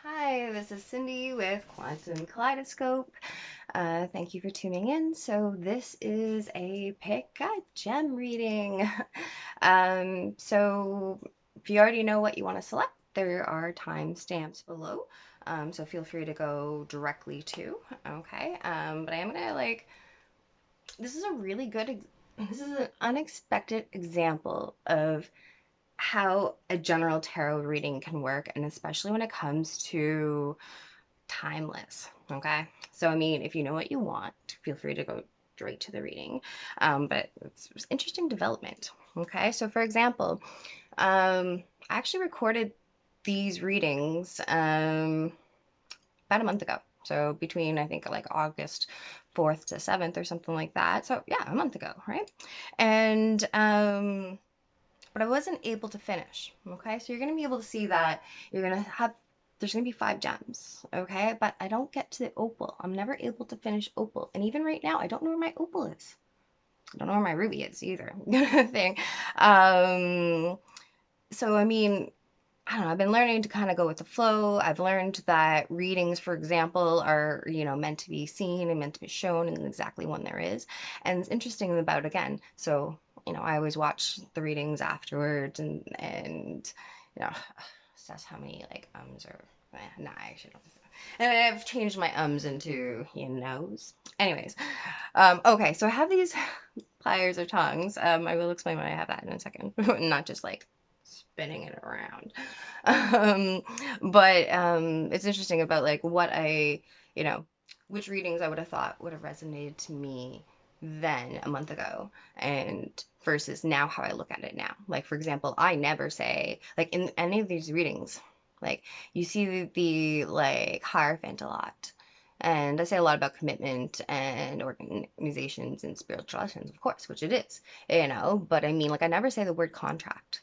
Hi, this is Cindy with Quantum Kaleidoscope. Thank you for tuning in. So this is a pick-a-gem reading. So if you already know what you want to select, there are timestamps below. So feel free to go directly to. Okay. But I am gonna this is a really this is an unexpected example of how a general tarot reading can work, and especially when it comes to timeless. Okay. So, I mean, if you know what you want, feel free to go straight to the reading. But it's interesting development. Okay. So, for example, I actually recorded these readings about a month ago. So, between I think like August 4th to 7th or something like that. So, yeah, a month ago, right? And, but I wasn't able to finish. Okay, so you're gonna be able to see that there's gonna be 5 gems. Okay, but I don't get to the opal. I'm never able to finish opal, and even right now, I don't know where my opal is. I don't know where my ruby is either. Thing. Um, so I mean, I don't know, I've been learning to kind of go with the flow. I've learned that readings, for example, are, meant to be seen and meant to be shown and exactly when there is. And it's interesting about, again, so, I always watch the readings afterwards and assess how many like ums or, nah, I actually don't. And I've changed my ums into, knows. Anyways, okay, so I have these pliers or tongs. I will explain why I have that in a second, not just like spinning it around. Um, but it's interesting about like you know, which readings I would have thought would have resonated to me then a month ago and versus now how I look at it now. Like, for example, I never say, like in any of these readings, like you see the like Hierophant a lot. And I say a lot about commitment and organizations and spiritual lessons, of course, which it is, but I mean, like, I never say the word contract,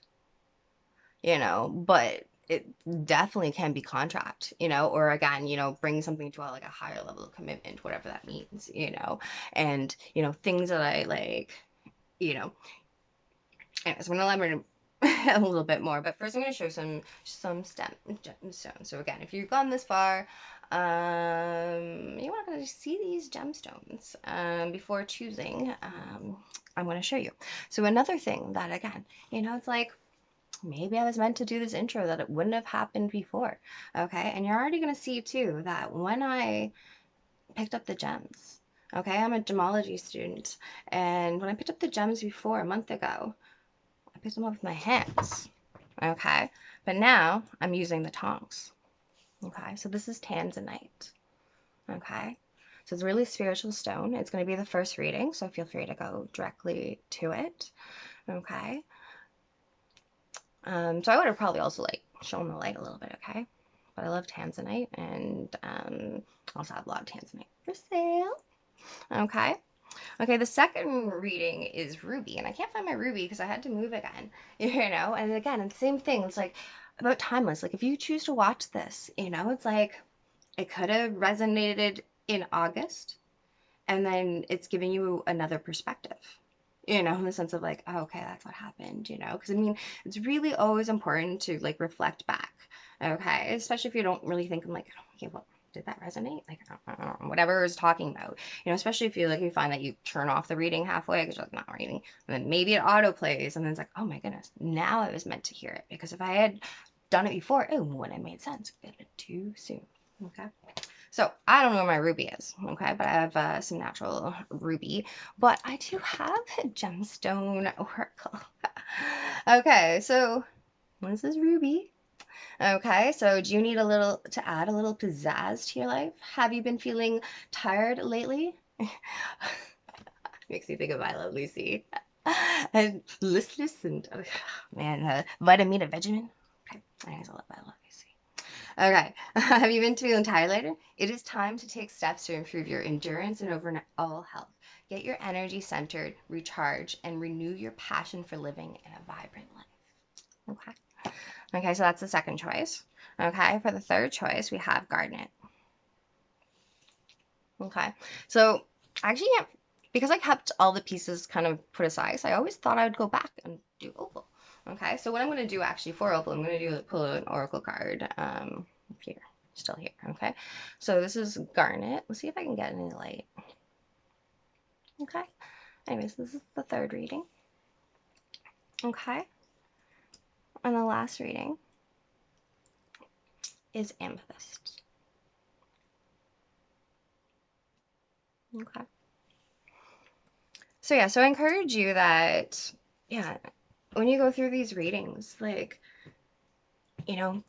but it definitely can be contract, or again, bring something to like a higher level of commitment, whatever that means, and, things that I like, you know, anyways, I'm gonna elaborate a little bit more, but first I'm gonna show some gemstones. So again, if you've gone this far, you want to see these gemstones before choosing. I'm gonna show you. So another thing that again, it's like maybe I was meant to do this intro that it wouldn't have happened before. Okay. And you're already going to see too that when I picked up the gems, okay, I'm a gemology student. And when I picked up the gems before a month ago, I picked them up with my hands. Okay. But now I'm using the tongs. Okay. So this is Tanzanite. Okay. So it's a really spiritual stone. It's going to be the first reading. So feel free to go directly to it. Okay. So I would have probably also like shown the light a little bit, okay? But I love Tanzanite and also have a lot of Tanzanite for sale. Okay. Okay, the second reading is Ruby, and I can't find my Ruby because I had to move again, and again, it's the same thing. It's like about timeless. Like if you choose to watch this, it's like it could have resonated in August, and then it's giving you another perspective, in the sense of like, oh, okay, that's what happened, because I mean, it's really always important to like reflect back, okay, especially if you don't really think, I'm like, okay, well, did that resonate? Like, I don't know, whatever it's talking about, especially if you find that you turn off the reading halfway because you're like, not reading, and then maybe it auto plays, and then it's like, oh my goodness, now I was meant to hear it, because if I had done it before, it wouldn't have made sense. It been too soon, okay. So I don't know where my ruby is, okay, but I have some natural ruby, but I do have a gemstone oracle. Okay, so what is this ruby? Okay, so do you need to add a little pizzazz to your life? Have you been feeling tired lately? Makes me think of I Love Lucy. And listless and, oh, man, vitamin Vegemin. Okay, anyways, I love Lucy. Okay, have you been feeling tired later? It is time to take steps to improve your endurance and overall health. Get your energy centered, recharge, and renew your passion for living in a vibrant life. Okay. Okay, so that's the second choice. Okay, for the third choice, we have Garnet. Okay, so actually, yeah, because I kept all the pieces kind of put aside, so I always thought I would go back and do Opal. Okay, so what I'm going to do actually for Opal, I'm going to pull an Oracle card here. still here, okay? So this is Garnet. Let's see if I can get any light. Okay. Anyways, this is the third reading. Okay. And the last reading is Amethyst. Okay. So yeah, so I encourage you that, yeah, when you go through these readings, like, you know,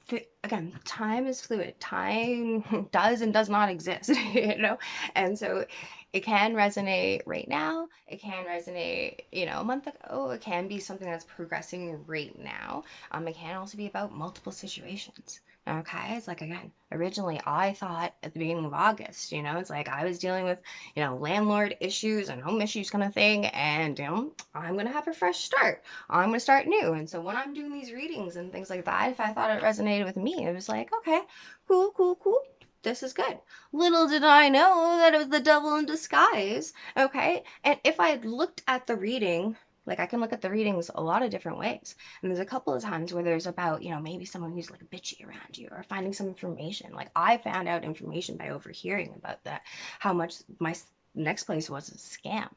again, time is fluid. Time does and does not exist, you know? And so it can resonate right now. It can resonate, you know, a month ago. It can be something that's progressing right now. It can also be about multiple situations. Okay, it's like, again, originally I thought at the beginning of August, you know, it's like I was dealing with, you know, landlord issues and home issues kind of thing, and, you know, I'm gonna have a fresh start. I'm going to start new. And so when I'm doing these readings and things like that, if I thought it resonated with me, it was like, okay, cool, cool, cool. This is good. Little did I know that it was the devil in disguise. Okay. And if I had looked at the reading, like I can look at the readings a lot of different ways. And there's a couple of times where there's about, you know, maybe someone who's like bitchy around you or finding some information. Like I found out information by overhearing about that, how much my next place was a scam.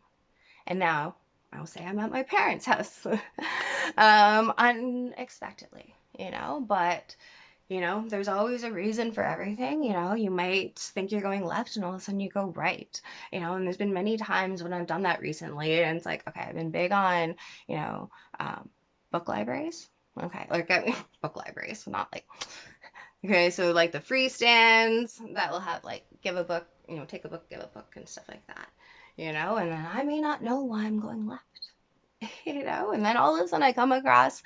And now I'll say I'm at my parents' house unexpectedly, you know, but you know, there's always a reason for everything. You know, you might think you're going left and all of a sudden you go right, you know, and there's been many times when I've done that recently and it's like, okay, I've been big on, you know, book libraries. Okay, like book libraries, not like, okay, so like the free stands that will have like give a book, you know, take a book, give a book and stuff like that, you know, and then I may not know why I'm going left. You know, and then all of a sudden I come across,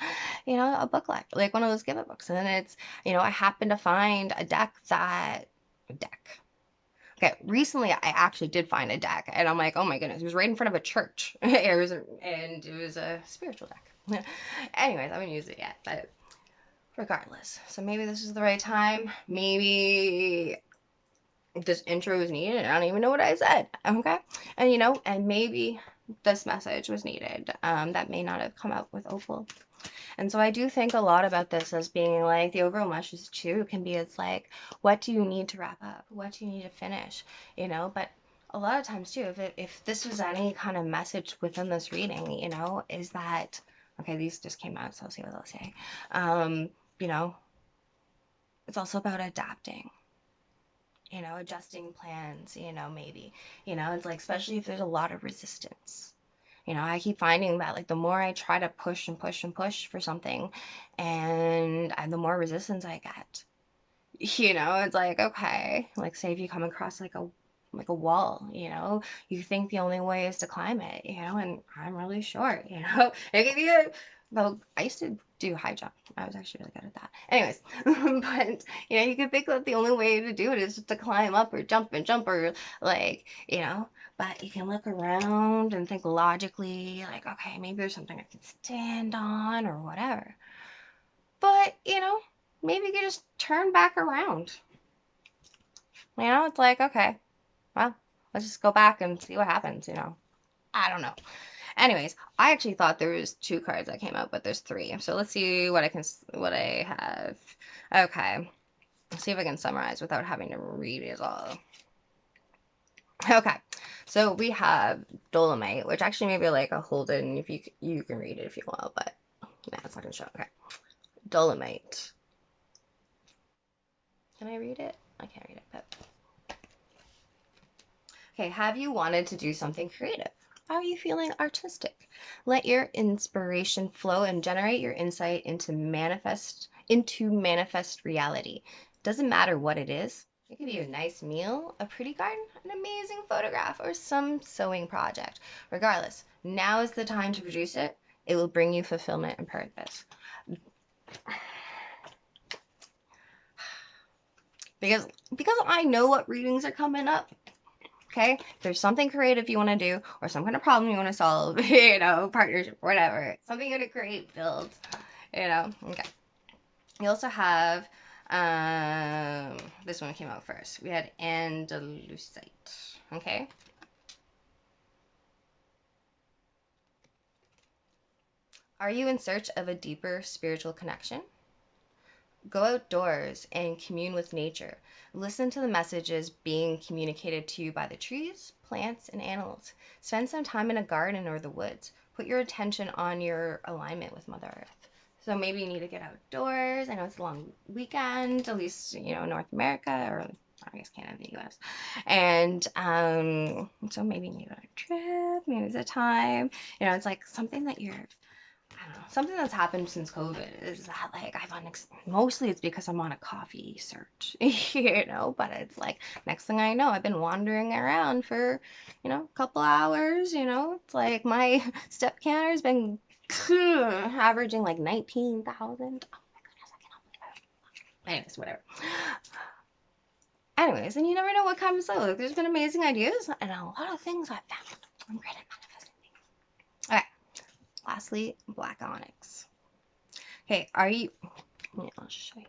you know, a book like one of those give a books, and it's, you know, I happen to find a deck. Okay, recently I actually did find a deck, and I'm like, oh my goodness, it was right in front of a church. And it was a spiritual deck. Anyways, I haven't used it yet, but regardless. So maybe this is the right time. Maybe this intro is needed. I don't even know what I said. Okay. And you know, and maybe this message was needed. That may not have come out with Opal. And so I do think a lot about this as being like the overall message too can be it's like, what do you need to wrap up? What do you need to finish? You know, but a lot of times too, if this was any kind of message within this reading, you know, is that okay, these just came out, so I'll see what they'll say. You know, it's also about adapting, you know, adjusting plans, you know, maybe, you know, it's like, especially if there's a lot of resistance. You know, I keep finding that like the more I try to push and push and push for something and the more resistance I get. You know, it's like, okay, like say if you come across like a wall, you know, you think the only way is to climb it, you know, and I'm really short, you know. It could be a well, I used to do high jump. I was actually really good at that. Anyways, but you know, you could think that the only way to do it is just to climb up or jump and jump or like, you know, but you can look around and think logically, like, okay, maybe there's something I can stand on or whatever. But, you know, maybe you could just turn back around. You know, it's like, okay, well, let's just go back and see what happens, you know. I don't know. Anyways, I actually thought there was two cards that came out, but there's three. So let's see what I have. Okay. Let's see if I can summarize without having to read it all. Okay. So we have Dolomite, which actually maybe like a hold in if you can read it if you want, but nah, it's not gonna show. Okay. Dolomite. Can I read it? I can't read it, but okay, have you wanted to do something creative? How are you feeling artistic? Let your inspiration flow and generate your insight into manifest reality. Doesn't matter what it is. It could be a nice meal, a pretty garden, an amazing photograph, or some sewing project. Regardless, now is the time to produce it. It will bring you fulfillment and purpose. Because I know what readings are coming up. Okay, if there's something creative you want to do or some kind of problem you want to solve, you know, partnership, whatever, something you want to create, build, you know. Okay. You also have this one came out first. We had Andalusite. Okay. Are you in search of a deeper spiritual connection? Go outdoors and commune with nature. Listen to the messages being communicated to you by the trees, plants, and animals. Spend some time in a garden or the woods. Put your attention on your alignment with Mother Earth. So maybe you need to get outdoors. I know it's a long weekend, at least, North America, or I guess Canada and the US. And so maybe you need a trip, maybe it's a time. It's like something that you're, I don't know, something that's happened since COVID is that like mostly it's because I'm on a coffee search, but it's like next thing I know, I've been wandering around for, a couple hours, it's like my step counter's been averaging like 19,000. Oh my goodness, I cannot believe it. Anyways, whatever. Anyways, and you never know what comes out. Like, there's been amazing ideas and a lot of things I've found. I'm great at manifesting things. Okay. Lastly, black onyx. Okay, are you... I'll show you.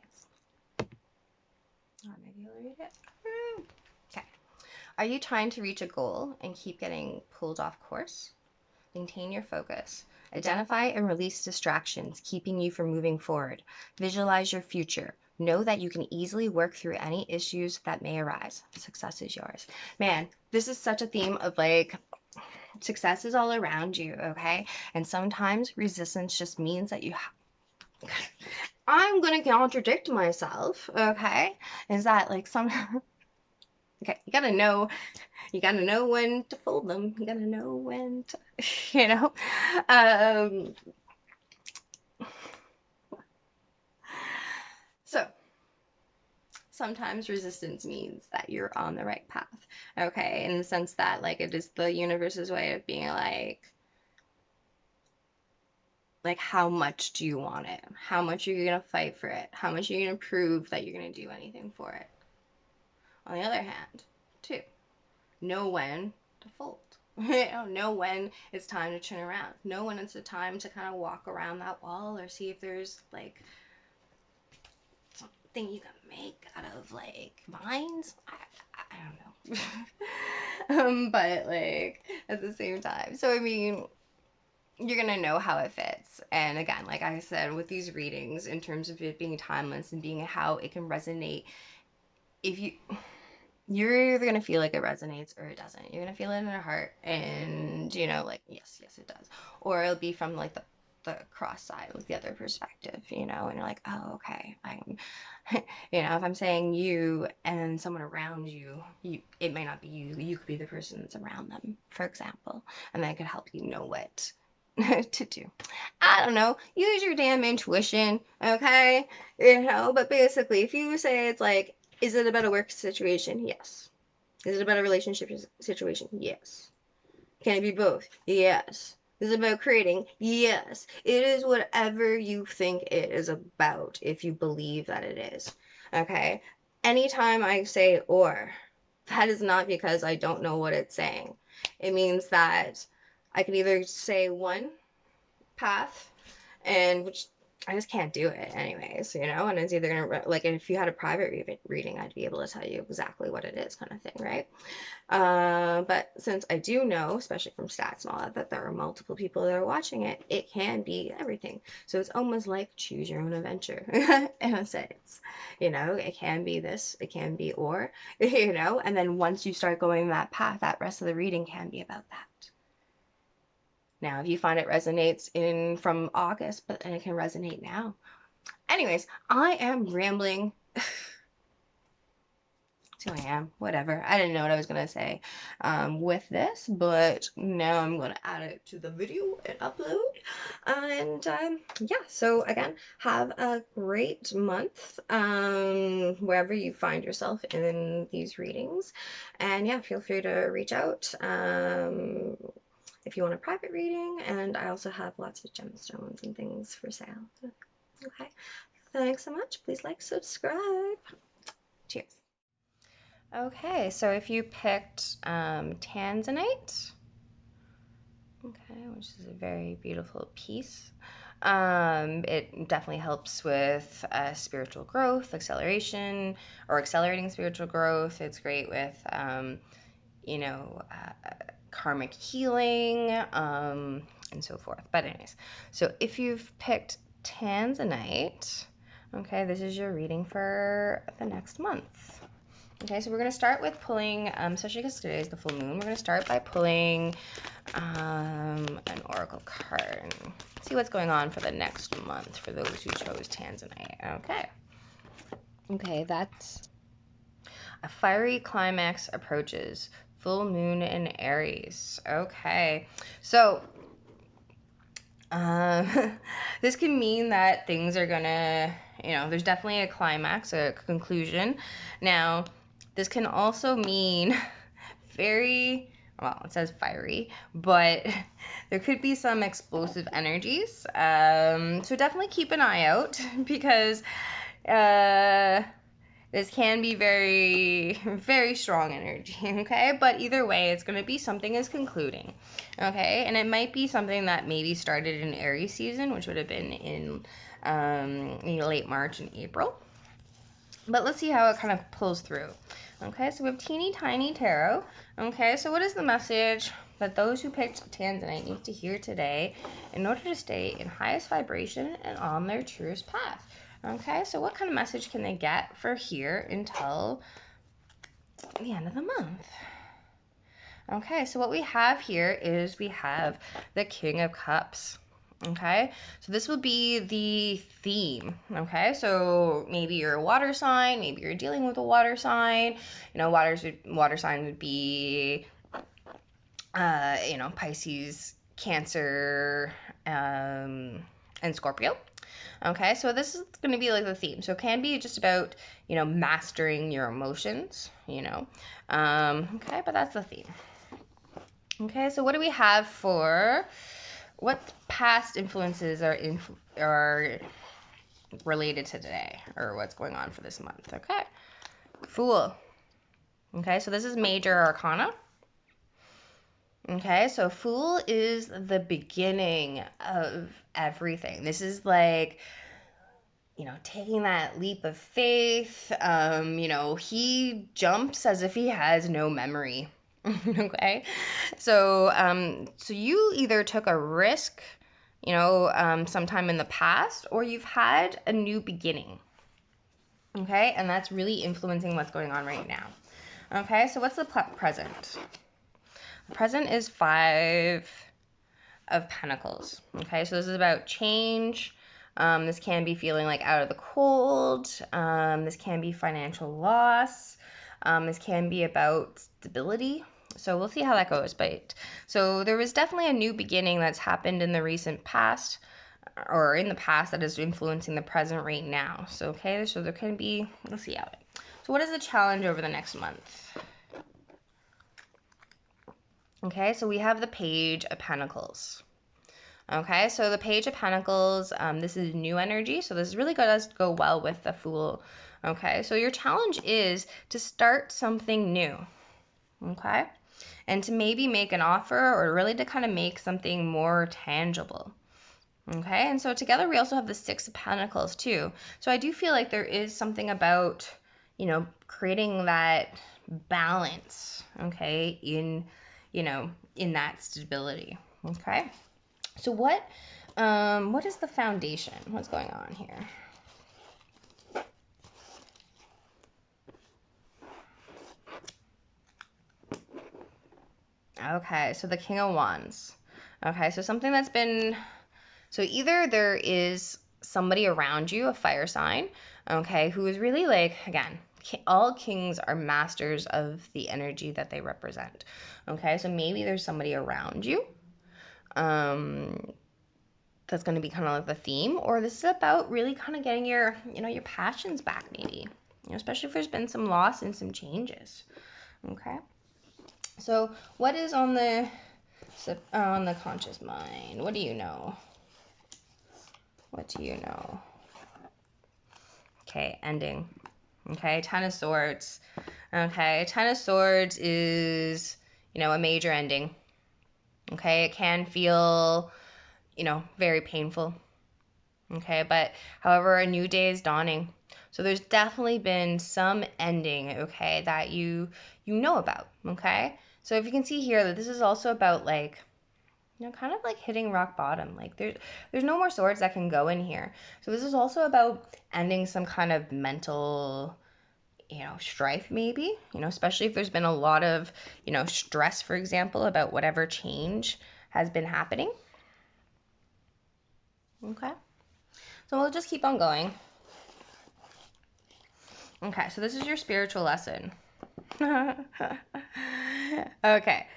Or maybe you'll read it. Okay. Are you trying to reach a goal and keep getting pulled off course? Maintain your focus. Identify and release distractions, keeping you from moving forward. Visualize your future. Know that you can easily work through any issues that may arise. Success is yours. Man, this is such a theme of like... Success is all around you, okay? And sometimes resistance just means that I'm gonna contradict myself, okay? Is that like okay, you gotta know when to fold them. You gotta know when to, So sometimes resistance means that you're on the right path, okay? In the sense that like it is the universe's way of being like how much do you want it? How much are you gonna fight for it? How much are you gonna prove that you're gonna do anything for it? On the other hand, too, know when to fold. Know when it's time to turn around. Know when it's a time to kind of walk around that wall or see if there's like something you can make out of like vines. I don't know. But like at the same time. So I mean, you're going to know how it fits. And again, like I said, with these readings, in terms of it being timeless and being how it can resonate, you're either going to feel like it resonates or it doesn't. You're going to feel it in your heart and, like, yes, it does. Or it'll be from like the cross side, like the other perspective, and you're like, oh, okay, I'm, if I'm saying you and someone around you, it may not be you. You could be the person that's around them, for example, and that could help you know what to do. I don't know. Use your damn intuition, okay? But basically, if you say it's like, is it about a work situation? Yes. Is it about a relationship situation? Yes. Can it be both? Yes. Is it about creating? Yes. It is whatever you think it is about, if you believe that it is. Okay? Anytime I say or, that is not because I don't know what it's saying. It means that I can either say one path, and which I just can't do it anyways, and it's either gonna, like, if you had a private reading, I'd be able to tell you exactly what it is, kind of thing, right? But since I do know, especially from stats and all that there are multiple people that are watching it, it can be everything. So it's almost like choose your own adventure in a sense. It can be this, it can be or, and then once you start going that path, that rest of the reading can be about that. Now, if you find it resonates from August, but then it can resonate now. Anyways, I am rambling. So I am, whatever. I didn't know what I was going to say with this, but now I'm going to add it to the video and upload. And yeah, so again, have a great month wherever you find yourself in these readings. And yeah, feel free to reach out if you want a private reading. And I also have lots of gemstones and things for sale. Okay, thanks so much. Please like, subscribe. Cheers. Okay, so if you picked Tanzanite, okay, which is a very beautiful piece, it definitely helps with spiritual growth, acceleration, or accelerating spiritual growth. It's great with, karmic healing, and so forth. But anyways, so if you've picked Tanzanite, Okay, this is your reading for the next month. Okay, so we're going to start with pulling, especially because today is the full moon, we're going to start by pulling an oracle card. See what's going on for the next month for those who chose Tanzanite. Okay. Okay, that's a fiery climax approaches. Full moon in Aries. Okay, so this can mean that things are gonna, there's definitely a climax, a conclusion. Now, this can also mean well, it says fiery, but there could be some explosive energies. So definitely keep an eye out because this can be very, very strong energy, okay? But either way, it's going to be something is concluding, okay? And it might be something that maybe started in Aries season, which would have been in late March and April. But let's see how it kind of pulls through. Okay, so we have Teeny Tiny Tarot. Okay, so what is the message that those who picked Tanzanite need to hear today in order to stay in highest vibration and on their truest path? Okay, so what kind of message can they get for here until the end of the month? Okay, so what we have here is we have the King of Cups. Okay, so this will be the theme. Okay, so maybe you're a water sign, maybe you're dealing with a water sign. Water sign would be, Pisces, Cancer, and Scorpio. Okay, so this is going to be like the theme. So it can be just about, mastering your emotions, okay, but that's the theme. Okay, so what do we have for what past influences are related to today, or what's going on for this month? Okay, Fool. Okay, so this is major arcana. Okay, so Fool is the beginning of everything. This is like, taking that leap of faith. He jumps as if he has no memory. Okay, so you either took a risk, sometime in the past, or you've had a new beginning. Okay, and that's really influencing what's going on right now. Okay, so what's the present? The present is 5 of Pentacles. Okay, so this is about change. This can be feeling like out of the cold. This can be financial loss. This can be about stability. So we'll see how that goes. But so there was definitely a new beginning that's happened in the recent past, or in the past, that is influencing the present right now. So okay, so there can be, let's see how. So what is the challenge over the next month? Okay, so we have the Page of Pentacles. Okay, so the Page of Pentacles, this is new energy, so this really does go well with the Fool. Okay, so your challenge is to start something new. Okay, and to maybe make an offer, or really to kind of make something more tangible. Okay, and so together we also have the 6 of Pentacles too. So I do feel like there is something about, creating that balance, okay, in that stability. Okay, so what is the foundation? What's going on here? Okay, so the King of Wands. Okay, so something that's been, so either there is somebody around you, a fire sign, okay, who is really like, again, all kings are masters of the energy that they represent. Okay, so maybe there's somebody around you that's going to be kind of like the theme, or this is about really kind of getting your, your passions back, maybe, especially if there's been some loss and some changes. Okay, so what is on the conscious mind? What do you know? What do you know? Okay, ending. Okay, Ten of Swords. Okay, Ten of Swords is, a major ending. Okay, it can feel, very painful. Okay, but however, a new day is dawning. So there's definitely been some ending, okay, that you know about, okay? So if you can see here that this is also about like, you know, kind of like hitting rock bottom. Like there's no more swords that can go in here. So this is also about ending some kind of mental, you know, strife maybe, you know, especially if there's been a lot of, you know, stress, for example, about whatever change has been happening. Okay. So we'll just keep on going. Okay, so this is your spiritual lesson. Okay,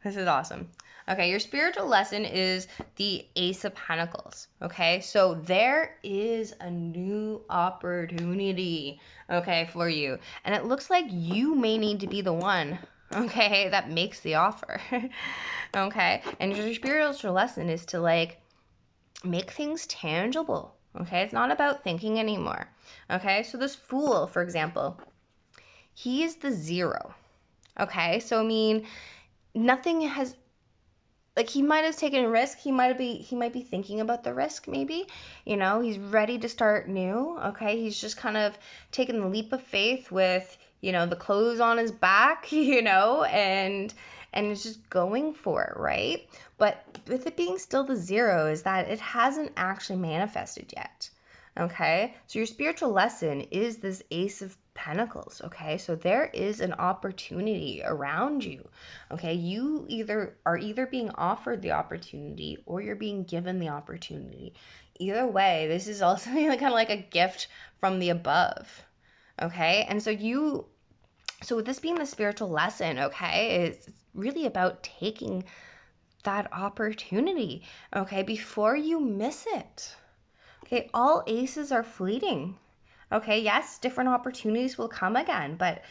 this is awesome. Okay, your spiritual lesson is the Ace of Pentacles. Okay, so there is a new opportunity, okay, for you. And it looks like you may need to be the one, okay, that makes the offer. Okay, and your spiritual lesson is to like make things tangible. Okay, it's not about thinking anymore. Okay, so this Fool, for example, he is the 0. Okay, so I mean, nothing has, like, he might have taken a risk. He might be thinking about the risk, maybe. You know, he's ready to start new. Okay, he's just kind of taking the leap of faith with, you know, the clothes on his back, you know, and it's just going for it, right? But with it being still the 0 is that it hasn't actually manifested yet. Okay, so your spiritual lesson is this Ace of Pentacles. Okay, so there is an opportunity around you. Okay, you are either being offered the opportunity or you're being given the opportunity. Either way, this is also kind of like a gift from the above. Okay, and so with this being the spiritual lesson, okay, it's really about taking that opportunity, okay, before you miss it. Okay, all aces are fleeting. Okay, yes, different opportunities will come again, but,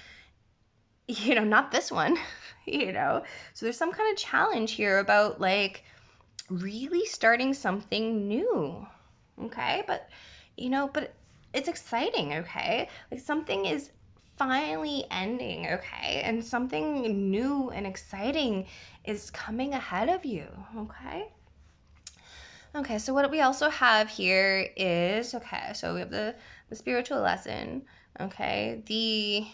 you know, not this one, you know. So there's some kind of challenge here about like really starting something new. Okay, but, you know, but it's exciting, okay? Like something is finally ending, okay? And something new and exciting is coming ahead of you, okay? Okay, so what we also have here is, okay, so we have the spiritual lesson, okay, the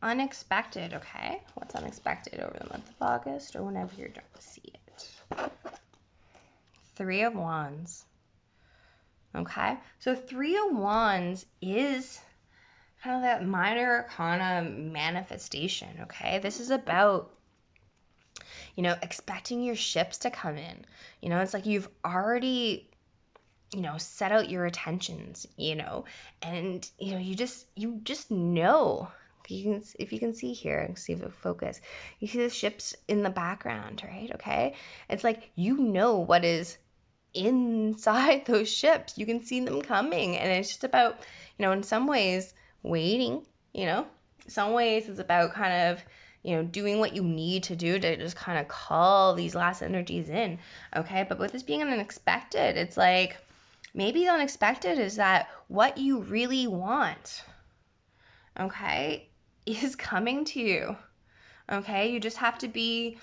unexpected, okay? What's unexpected over the month of August or whenever you're done to see it? 3 of Wands, okay? So 3 of Wands is kind of that minor arcana manifestation, okay? This is about, you know, expecting your ships to come in. You know, it's like you've already, you know, set out your attentions, you know, and, you know, you just know. You can, if you can see here, see if it focus, you see the ships in the background, right? Okay. It's like, you know what is inside those ships. You can see them coming. And it's just about, you know, in some ways, waiting, you know, some ways it's about kind of, you know, doing what you need to do to just kind of call these last energies in. Okay. But with this being unexpected, it's like, maybe the unexpected is that what you really want, okay, is coming to you. Okay. You just have to be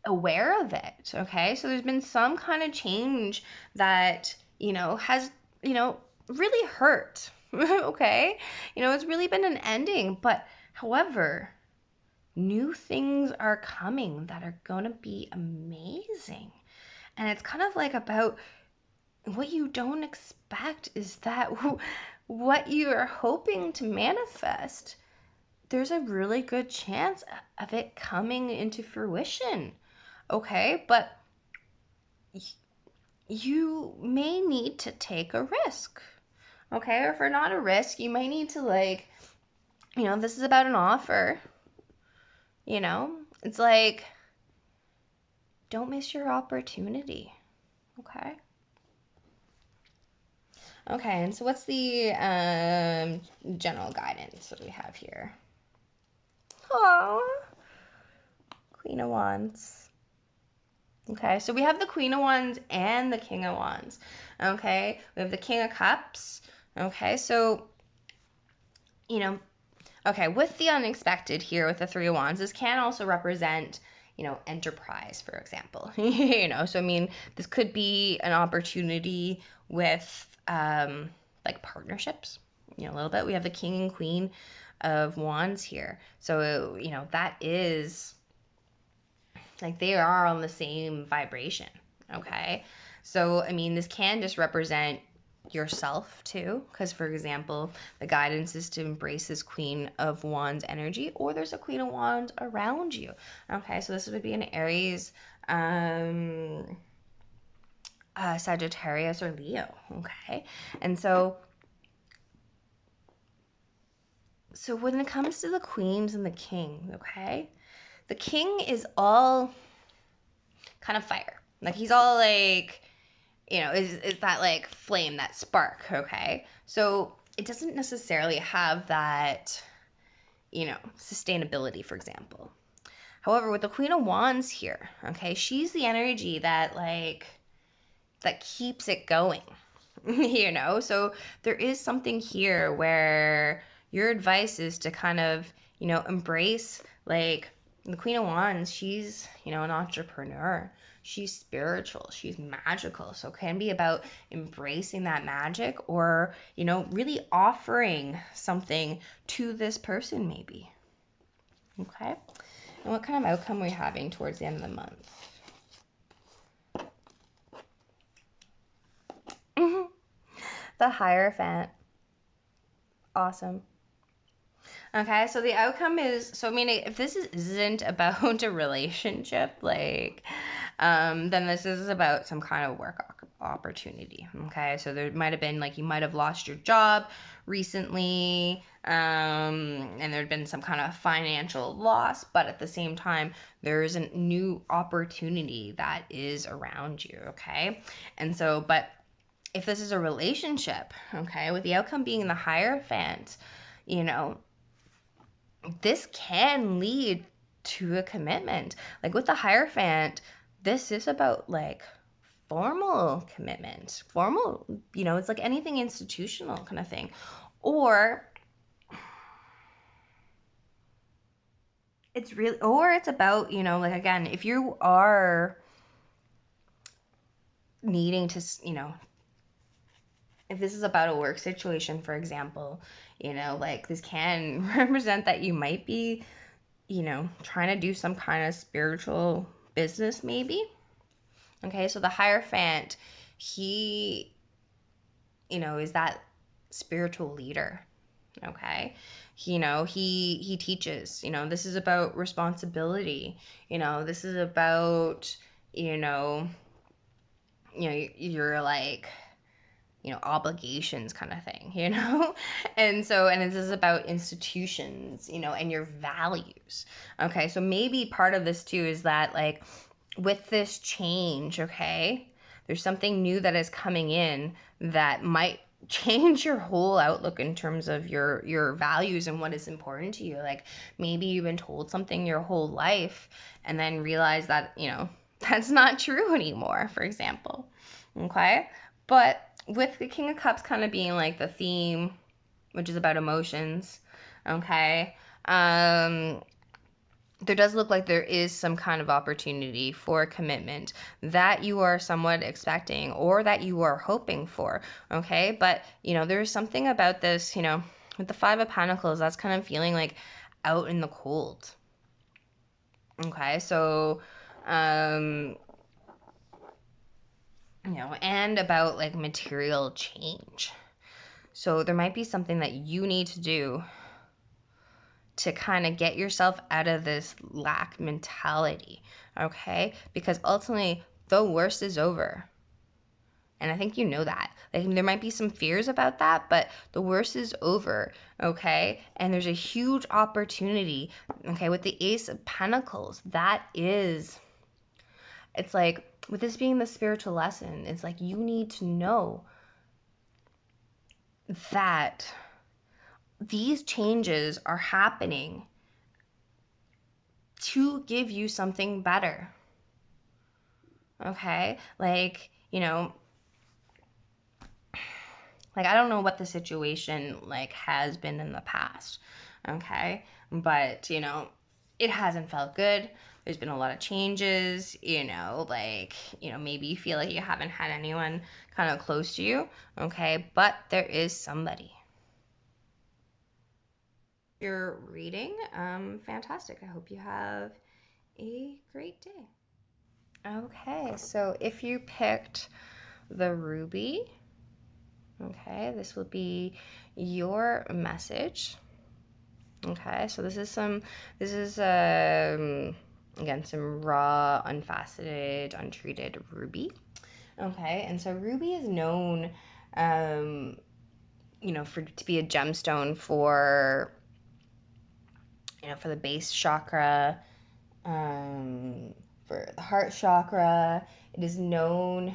aware of it. Okay. So there's been some kind of change that, you know, has, you know, really hurt. Okay. You know, it's really been an ending. But however, new things are coming that are going to be amazing. And it's kind of like about what you don't expect is that what you are hoping to manifest, there's a really good chance of it coming into fruition. Okay, but you may need to take a risk. Okay, or for not a risk, you might need to, like, you know, this is about an offer. You know, it's like, don't miss your opportunity. Okay. Okay, and so what's the general guidance that we have here? Oh, Queen of Wands. Okay, so we have the Queen of Wands and the King of Wands. Okay, we have the King of Cups. Okay, so, you know, okay, with the unexpected here with the Three of Wands, this can also represent, you know, enterprise, for example. You know, so I mean, this could be an opportunity with like partnerships, you know, a little bit. We have the King and Queen of Wands here. So, you know, that is like they are on the same vibration, okay? So, I mean, this can just represent yourself too, because for example, the guidance is to embrace this Queen of Wands energy, or there's a Queen of Wands around you, okay? So this would be an Aries, Sagittarius, or Leo, okay? And so when it comes to the queens and the king, okay, the king is all kind of fire. Like he's all like, is that like flame, that spark, okay? So it doesn't necessarily have that, sustainability, for example. However, with the Queen of Wands here, okay, she's the energy that keeps it going, So there is something here where your advice is to kind of, embrace, like, the Queen of Wands. She's, an entrepreneur. She's spiritual. She's magical. So it can be about embracing that magic, or, really offering something to this person maybe. Okay? And what kind of outcome are we having towards the end of the month? The Hierophant. Awesome. Okay, so the outcome is, so I mean, if this isn't about a relationship, then this is about some kind of work opportunity. Okay, so there might have been, like, you might have lost your job recently, and there'd been some kind of financial loss, but at the same time, there's a new opportunity that is around you. Okay, and so, but if this is a relationship, okay, with the outcome being the Hierophant, this can lead to a commitment. Like with the Hierophant, this is about like formal commitment. Formal, it's like anything institutional kind of thing. Or it's about, like, again, if you are needing to, if this is about a work situation, for example, like this can represent that you might be, trying to do some kind of spiritual business maybe. Okay, so the Hierophant, he, is that spiritual leader. Okay, he teaches, this is about responsibility, this is about, you're like, obligations kind of thing, and this is about institutions, and your values. Okay, so maybe part of this too is that, like, with this change, okay, there's something new that is coming in that might change your whole outlook in terms of your values and what is important to you. Like, maybe you've been told something your whole life and then realize that, that's not true anymore, for example. Okay, but with the King of Cups kind of being like the theme, which is about emotions, okay, there does look like there is some kind of opportunity for commitment that you are somewhat expecting, or that you are hoping for, okay? But, there's something about this, with the Five of Pentacles, that's kind of feeling like out in the cold, okay? So, and about like material change. So there might be something that you need to do to kind of get yourself out of this lack mentality, okay? Because ultimately, the worst is over. And I think you know that. Like, there might be some fears about that, but the worst is over, okay? And there's a huge opportunity, okay, with the Ace of Pentacles. It's like, with this being the spiritual lesson, it's like you need to know that these changes are happening to give you something better. Okay? Like, like, I don't know what the situation like has been in the past. Okay? But, it hasn't felt good. There's been a lot of changes, maybe you feel like you haven't had anyone kind of close to you. Okay? But there is somebody. Your reading, fantastic. I hope you have a great day. Okay, so if you picked the ruby, okay, this will be your message. Okay, so this is again, some raw, unfaceted, untreated ruby. Okay, and so ruby is known, to be a gemstone for, for the base chakra, for the heart chakra. It is known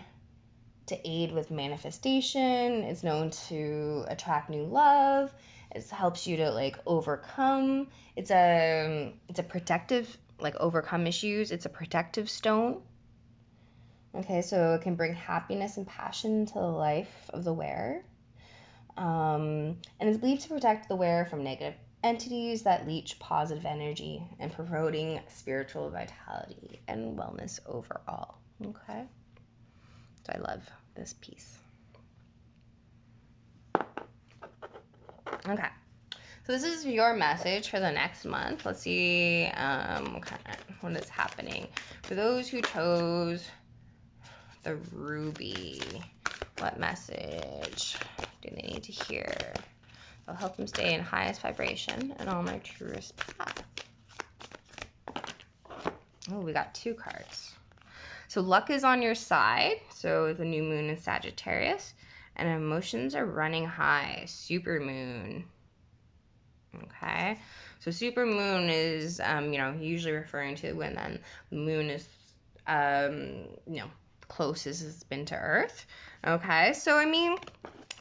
to aid with manifestation. It's known to attract new love. It helps you to like overcome. It's a protective, like overcome issues. It's a protective stone. Okay, so it can bring happiness and passion to the life of the wearer. And it's believed to protect the wearer from negative entities that leech positive energy and promoting spiritual vitality and wellness overall. Okay, so I love this piece. Okay, so this is your message for the next month. Let's see what is happening for those who chose the ruby. What message do they need to hear? It'll help them stay in highest vibration and on their truest path. Oh, we got 2 cards. So luck is on your side. So the new moon in Sagittarius. And emotions are running high. Super moon. Okay. So super moon is, usually referring to when then the moon is, closest it's been to Earth. Okay. So, I mean,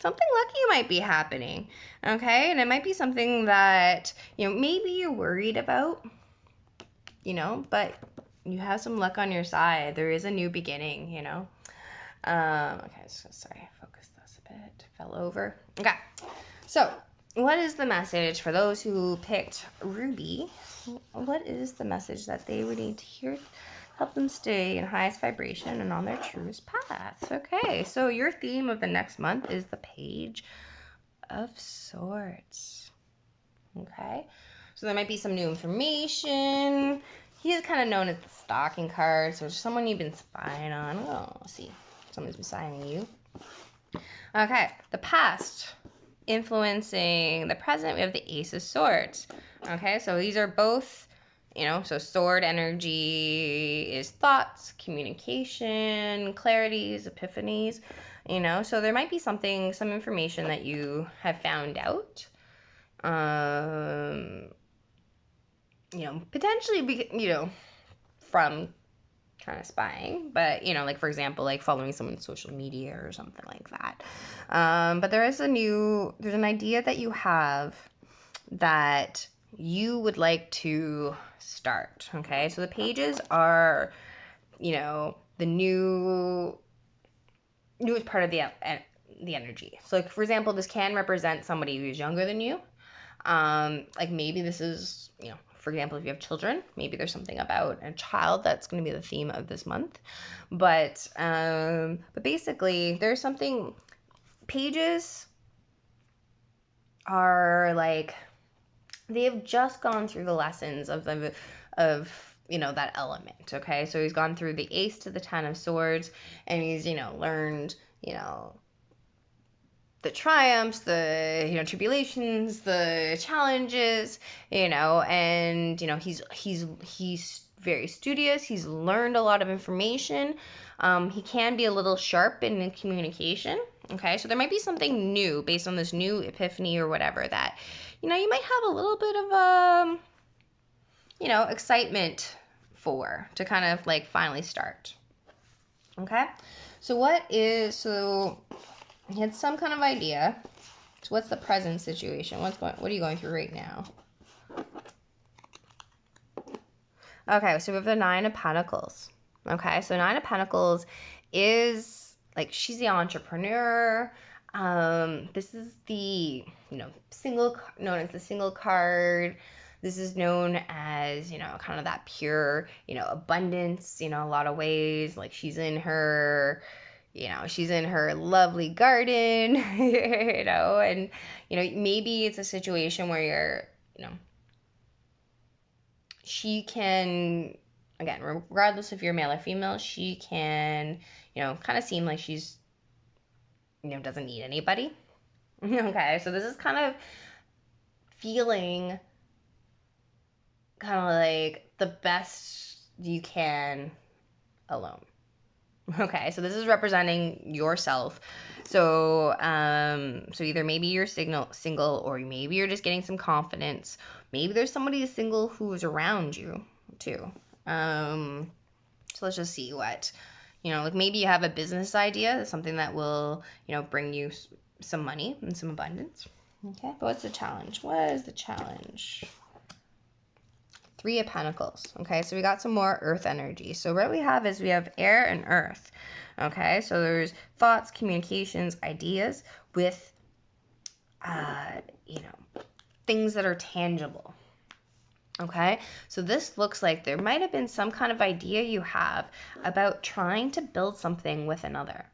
something lucky might be happening. Okay. And it might be something that, maybe you're worried about, but you have some luck on your side. There is a new beginning, Okay, so sorry, focus this a bit. Fell over. Okay, so what is the message for those who picked ruby? What is the message that they would need to hear to help them stay in highest vibration and on their truest path? Okay, so your theme of the next month is the Page of Swords. Okay, so there might be some new information. He is kind of known as the stalking card, so someone you've been spying on. Oh, let's see. Someone's been spying you. Okay, the past influencing the present, we have the Ace of Swords. Okay, so these are both, so sword energy is thoughts, communication, clarities, epiphanies, so there might be some information that you have found out. Potentially, from kind of spying, but, like, for example, like following someone's social media or something like that. But there's an idea that you have that you would like to start, okay? So the pages are, the newest part of the energy. So, like, for example, this can represent somebody who's younger than you. Like maybe this is, for example, if you have children, maybe there's something about a child that's going to be the theme of this month. But basically, there's something. Pages are like, they have just gone through the lessons of that element. Okay, so he's gone through the Ace to the 10 of Swords, and he's learned the triumphs, the tribulations, the challenges, and he's very studious. He's learned a lot of information. He can be a little sharp in communication. Okay, so there might be something new based on this new epiphany or whatever that you might have a little bit of excitement to kind of like finally start. Okay, so he had some kind of idea. So what's the present situation? What are you going through right now? Okay, so we have the 9 of Pentacles. Okay, so 9 of Pentacles is like, she's the entrepreneur. This is the, known as the single card. This is known as, kind of that pure, abundance, a lot of ways. Like she's in her lovely garden, and, maybe it's a situation where you're, she can again, regardless if you're male or female, she can, kind of seem like she's, doesn't need anybody. Okay, so this is kind of feeling kind of like the best you can alone. Okay, so this is representing yourself. So, so either maybe you're single, or maybe you're just getting some confidence. Maybe there's somebody who's single who's around you too. So let's just see what, like maybe you have a business idea, something that will, bring you some money and some abundance. Okay, but what's the challenge? What is the challenge? Three of Pentacles. Okay, so we got some more earth energy. So what we have is we have air and earth. Okay, so there's thoughts, communications, ideas with, things that are tangible. Okay, so this looks like there might have been some kind of idea you have about trying to build something with another.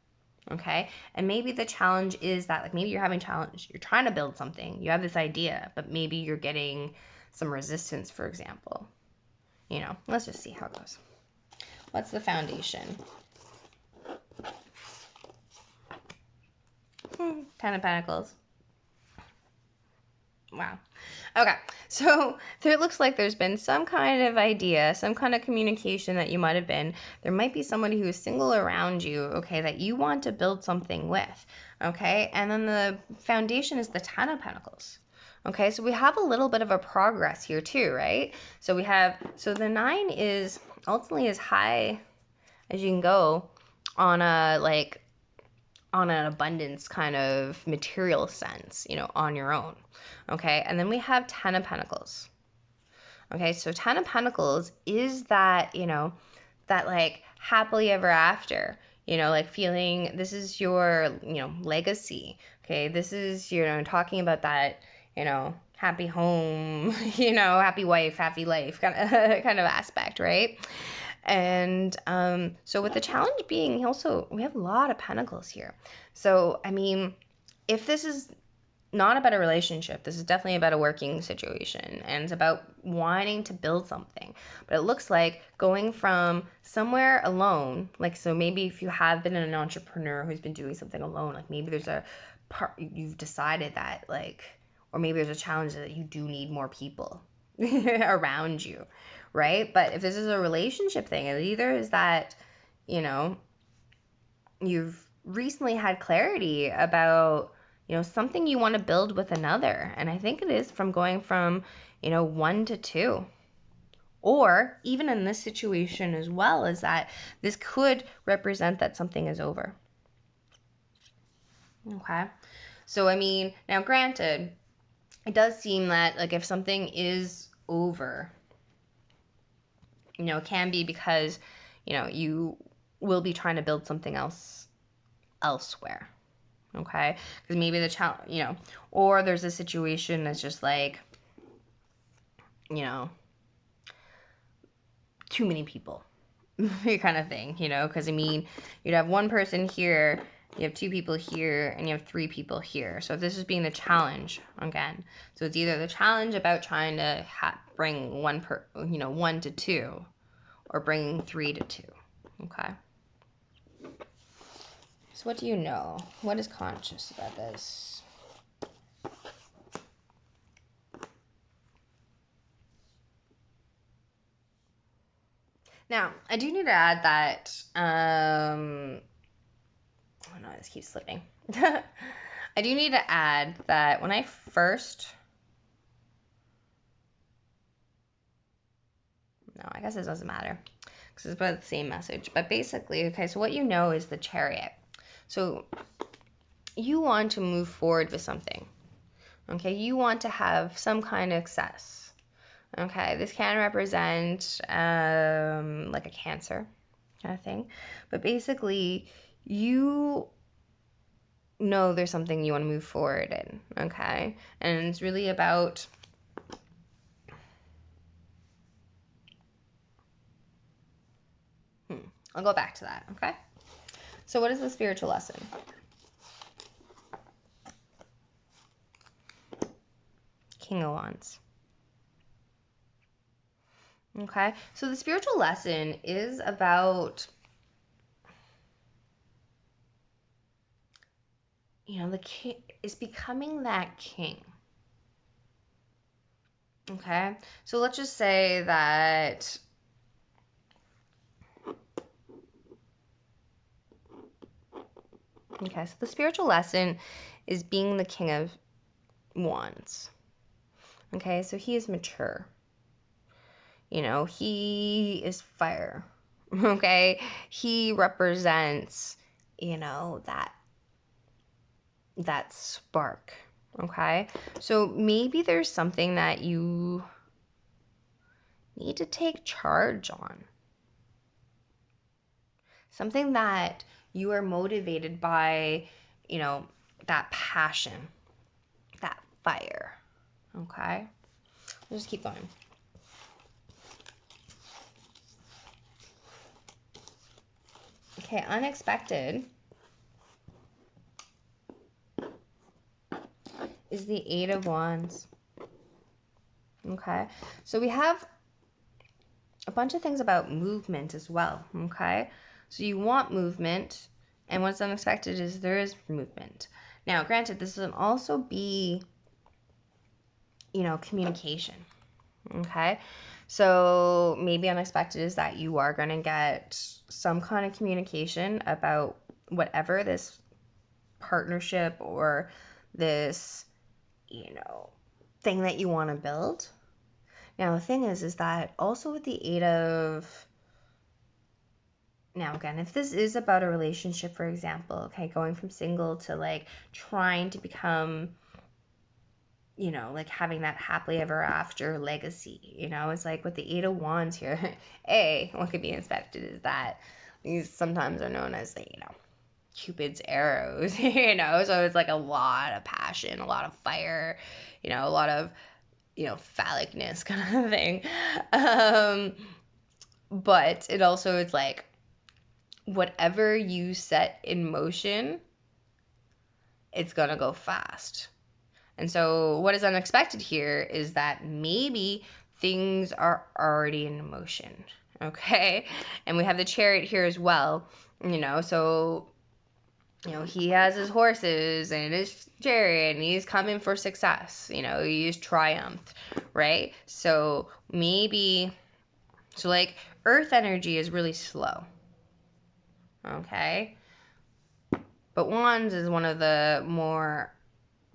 Okay, and maybe the challenge is that, like, maybe you're having challenge, you're trying to build something, you have this idea, but maybe you're getting some resistance, for example. Let's just see how it goes. What's the foundation? Ten of Pentacles. Wow. Okay, so it looks like there's been some kind of idea, some kind of communication that you might have been. There might be somebody who is single around you, okay, that you want to build something with, okay? And then the foundation is the Ten of Pentacles. Okay, so we have a little bit of a progress here too, right? So the 9 is ultimately as high as you can go on an abundance kind of material sense, on your own. Okay, and then we have 10 of Pentacles. Okay, so 10 of Pentacles is that, that like happily ever after, like feeling this is your, legacy. Okay, this is, talking about that, happy home, happy wife, happy life kind of aspect, right? And so with the challenge being also, we have a lot of pentacles here. So, I mean, if this is not about a relationship, this is definitely about a working situation, and it's about wanting to build something. But it looks like going from somewhere alone, like, so maybe if you have been an entrepreneur who's been doing something alone, like maybe there's a part you've decided that, like, or maybe there's a challenge that you do need more people around you, right? But if this is a relationship thing, it either is that, you've recently had clarity about, something you want to build with another. And I think it is from going from, 1 to 2. Or even in this situation as well, is that this could represent that something is over. Okay. So, I mean, now granted, it does seem that, like, if something is over, it can be because, you will be trying to build something else elsewhere. Okay, because maybe the challenge, or there's a situation that's just like, too many people kind of thing, because I mean, you'd have one person here, you have 2 people here, and you have 3 people here. So if this is being the challenge again, so it's either the challenge about trying to bring 1 to 2, or bringing 3 to 2. Okay. So what do you know? What is conscious about this? Now, I do need to add that, oh no, this keeps slipping. I do need to add that when I first, no, I guess it doesn't matter, because it's about the same message. But basically, okay, so what you know is the Chariot. So you want to move forward with something. Okay, you want to have some kind of success. Okay, this can represent like a Cancer kind of thing. But basically, you know there's something you want to move forward in. Okay, and it's really about I'll go back to that. Okay, so what is the spiritual lesson? King of Wands. Okay, so the spiritual lesson is about, the king is becoming that king. Okay, so let's just say that, okay, so the spiritual lesson is being the King of Wands. Okay, so he is mature. He is fire. Okay, he represents, that spark. Okay, so maybe there's something that you need to take charge on. Something that you are motivated by, that passion, that fire. Okay, we'll just keep going. Okay, unexpected is the Eight of Wands. Okay, so we have a bunch of things about movement as well. Okay, so you want movement, and what's unexpected is there is movement. Now, granted, this can also be, communication. Okay, so maybe unexpected is that you are going to get some kind of communication about whatever this partnership or this, thing that you want to build. Now, the thing is that also with the Eight of... Now, again, if this is about a relationship, for example, okay, going from single to, like, trying to become, like, having that happily ever after legacy, it's like with the Eight of Wands here, what could be expected is that these sometimes are known as, Cupid's arrows, so it's like a lot of passion, a lot of fire, a lot of, phallicness kind of thing. But it also is like, whatever you set in motion, it's gonna go fast. And so what is unexpected here is that maybe things are already in motion, okay? And we have the Chariot here as well, so, he has his horses and his chariot, and he's coming for success, he's triumphed, right? So maybe, like, earth energy is really slow, okay? But wands is one of the more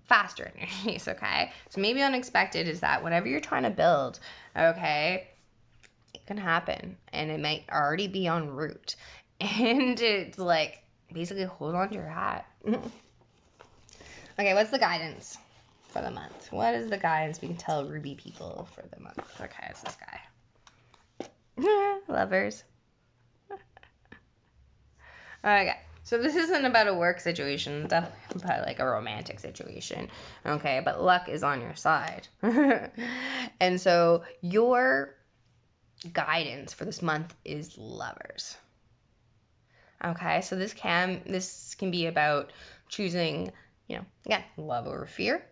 faster energies, okay? So maybe unexpected is that whatever you're trying to build, okay, it can happen, and it might already be en route. And it's like, basically hold on to your hat. Okay, what's the guidance for the month? What is the guidance we can tell Ruby people for the month? Okay, it's this guy. Lovers. Okay, so this isn't about a work situation. It's definitely about, like, a romantic situation. Okay, but luck is on your side. And so your guidance for this month is Lovers. Okay, so this can be about choosing, again, love over fear,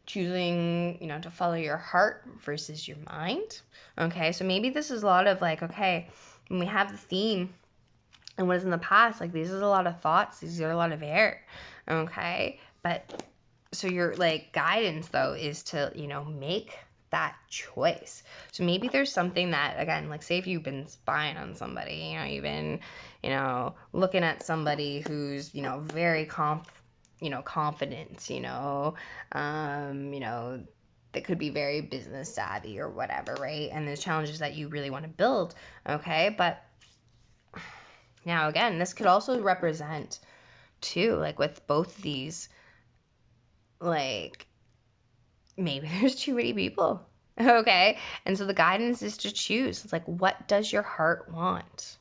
choosing, to follow your heart versus your mind. Okay, so maybe this is a lot of, like, okay, when we have the theme and what is in the past, like, these are a lot of thoughts, these are a lot of air. Okay, but so your, like, guidance though is to, make that choice. So maybe there's something that, again, like, say if you've been spying on somebody, you've been, looking at somebody who's, very confident, that could be very business savvy or whatever, right? And there's challenges that you really want to build, okay? But now, again, this could also represent, too, like, with both of these, like, maybe there's too many people, okay? And so the guidance is to choose. It's like, what does your heart want?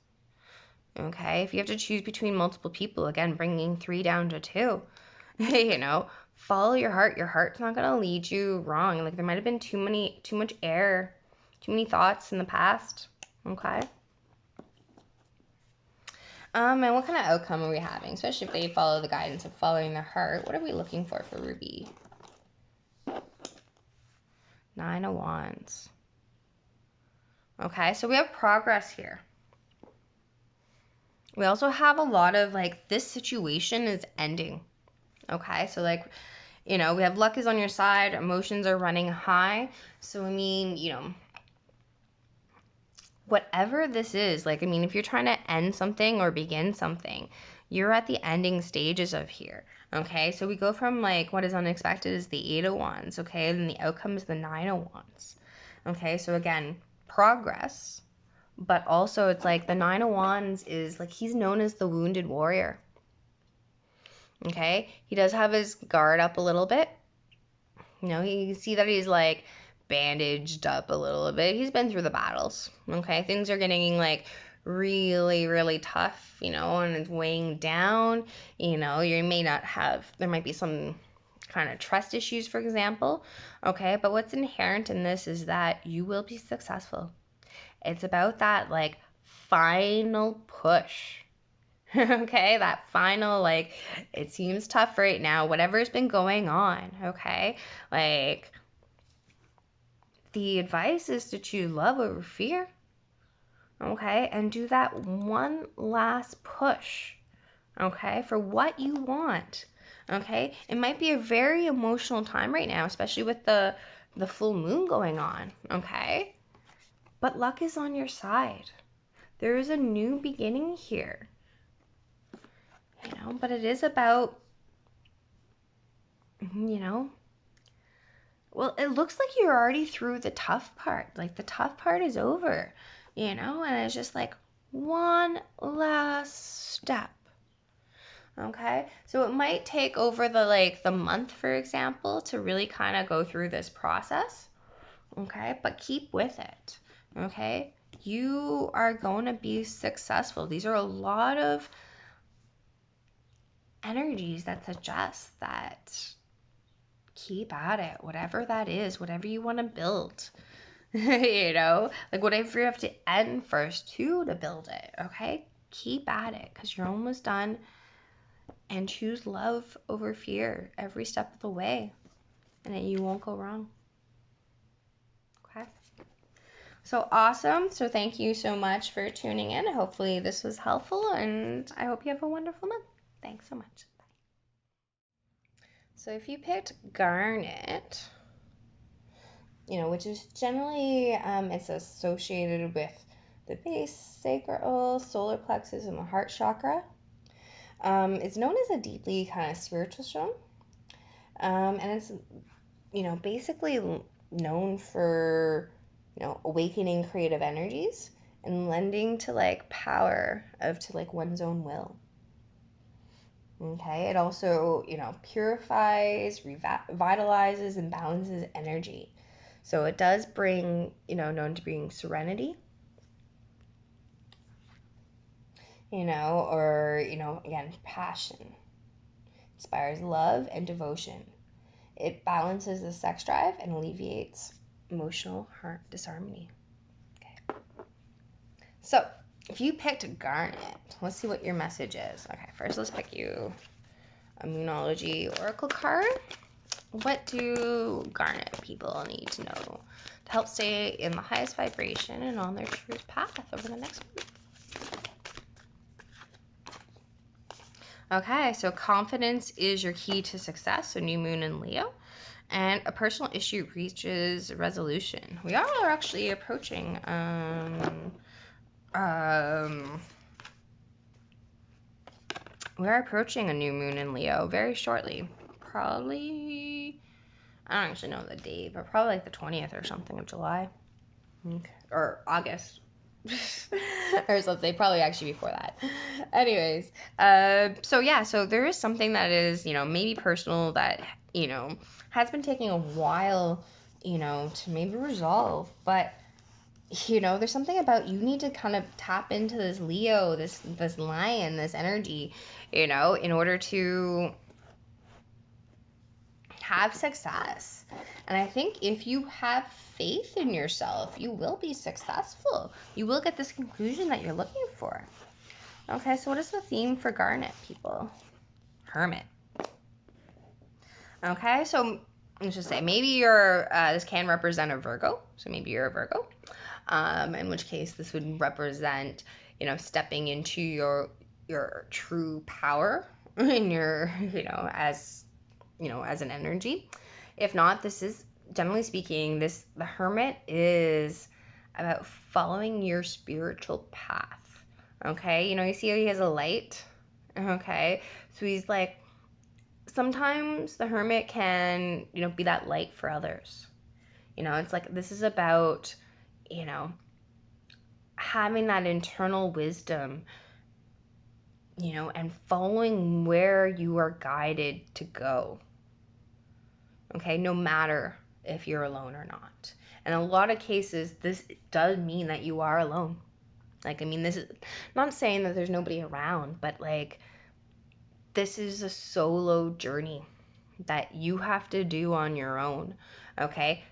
Okay, if you have to choose between multiple people, again, bringing 3 down to 2, follow your heart. Your heart's not going to lead you wrong. Like, there might have been too much air, too many thoughts in the past, okay? And what kind of outcome are we having? Especially if they follow the guidance of following their heart. What are we looking for Ruby? 9 of Wands. Okay, so we have progress here. We also have a lot of like, this situation is ending. Okay, so like, you know, we have luck is on your side, emotions are running high. So I mean, you know, whatever this is, like, I mean, if you're trying to end something or begin something, you're at the ending stages of here. Okay, so we go from like what is unexpected is the 8 of Wands, okay, and the outcome is the 9 of Wands. Okay, so again, progress, but also it's like the 9 of Wands is like, he's known as the wounded warrior. Okay, he does have his guard up a little bit. You know, you see that he's like bandaged up a little bit. He's been through the battles. Okay, things are getting like really, really tough, you know, and it's weighing down. You know, you may not have, there might be some kind of trust issues, for example. Okay, but what's inherent in this is that you will be successful. It's about that like final push. Okay, that final, like, it seems tough right now, whatever's been going on. Okay, like, the advice is to choose love over fear. Okay, and do that one last push. Okay, for what you want. Okay, it might be a very emotional time right now, especially with the full moon going on. Okay, but luck is on your side. There is a new beginning here. You know, but it is about, you know, well, it looks like you're already through the tough part. Like, the tough part is over, you know, and it's just like one last step. Okay, so it might take over the month, for example, to really kind of go through this process. Okay, but keep with it. Okay, you are going to be successful. These are a lot of energies that suggest that keep at it, whatever that is, whatever you want to build. You know, like, whatever you have to end first to build it. Okay, keep at it, because you're almost done. And choose love over fear every step of the way, and then you won't go wrong. Okay, so awesome. So thank you so much for tuning in. Hopefully this was helpful, and I hope you have a wonderful month. Thanks so much. So if you picked Garnet, you know, which is generally, it's associated with the base, sacral, solar plexus, and the heart chakra. It's known as a deeply kind of spiritual stone, and it's, you know, basically known for, you know, awakening creative energies and lending to like power of to like one's own will. Okay, it also, you know, purifies, revitalizes, and balances energy. So it does bring, you know, known to bring serenity, you know, or, you know, again, passion, inspires love and devotion. It balances the sex drive and alleviates emotional disharmony. Okay. So if you picked Garnet, let's see what your message is. Okay, first let's pick you a Moonology Oracle card. What do Garnet people need to know to help stay in the highest vibration and on their truth path over the next month? Okay, so confidence is your key to success, so new moon in Leo, and a personal issue reaches resolution. We are actually approaching we're approaching a new moon in Leo very shortly. Probably, I don't actually know the date, but probably like the 20th or something of July. Okay. Or August. Or something, probably actually before that. Anyways, so yeah, so there is something that is, you know, maybe personal that, you know, has been taking a while, you know, to maybe resolve, but, you know, there's something about, you need to kind of tap into this Leo, this lion, this energy, you know, in order to have success. And I think if you have faith in yourself, you will be successful. You will get this conclusion that you're looking for. Okay, so what is the theme for Garnet people? Hermit. Okay, so let's just say maybe you're, this can represent a Virgo, so maybe you're a Virgo, in which case this would represent, you know, stepping into your true power in your, as an energy. If not, this is, generally speaking, the Hermit is about following your spiritual path. Okay, you see how he has a light. Okay, so he's like, sometimes the Hermit can, be that light for others. It's like, this is about, having that internal wisdom, and following where you are guided to go. Okay, no matter if you're alone or not. And in a lot of cases, this does mean that you are alone. Like, I mean, this is not saying that there's nobody around, but like, this is a solo journey that you have to do on your own. Okay,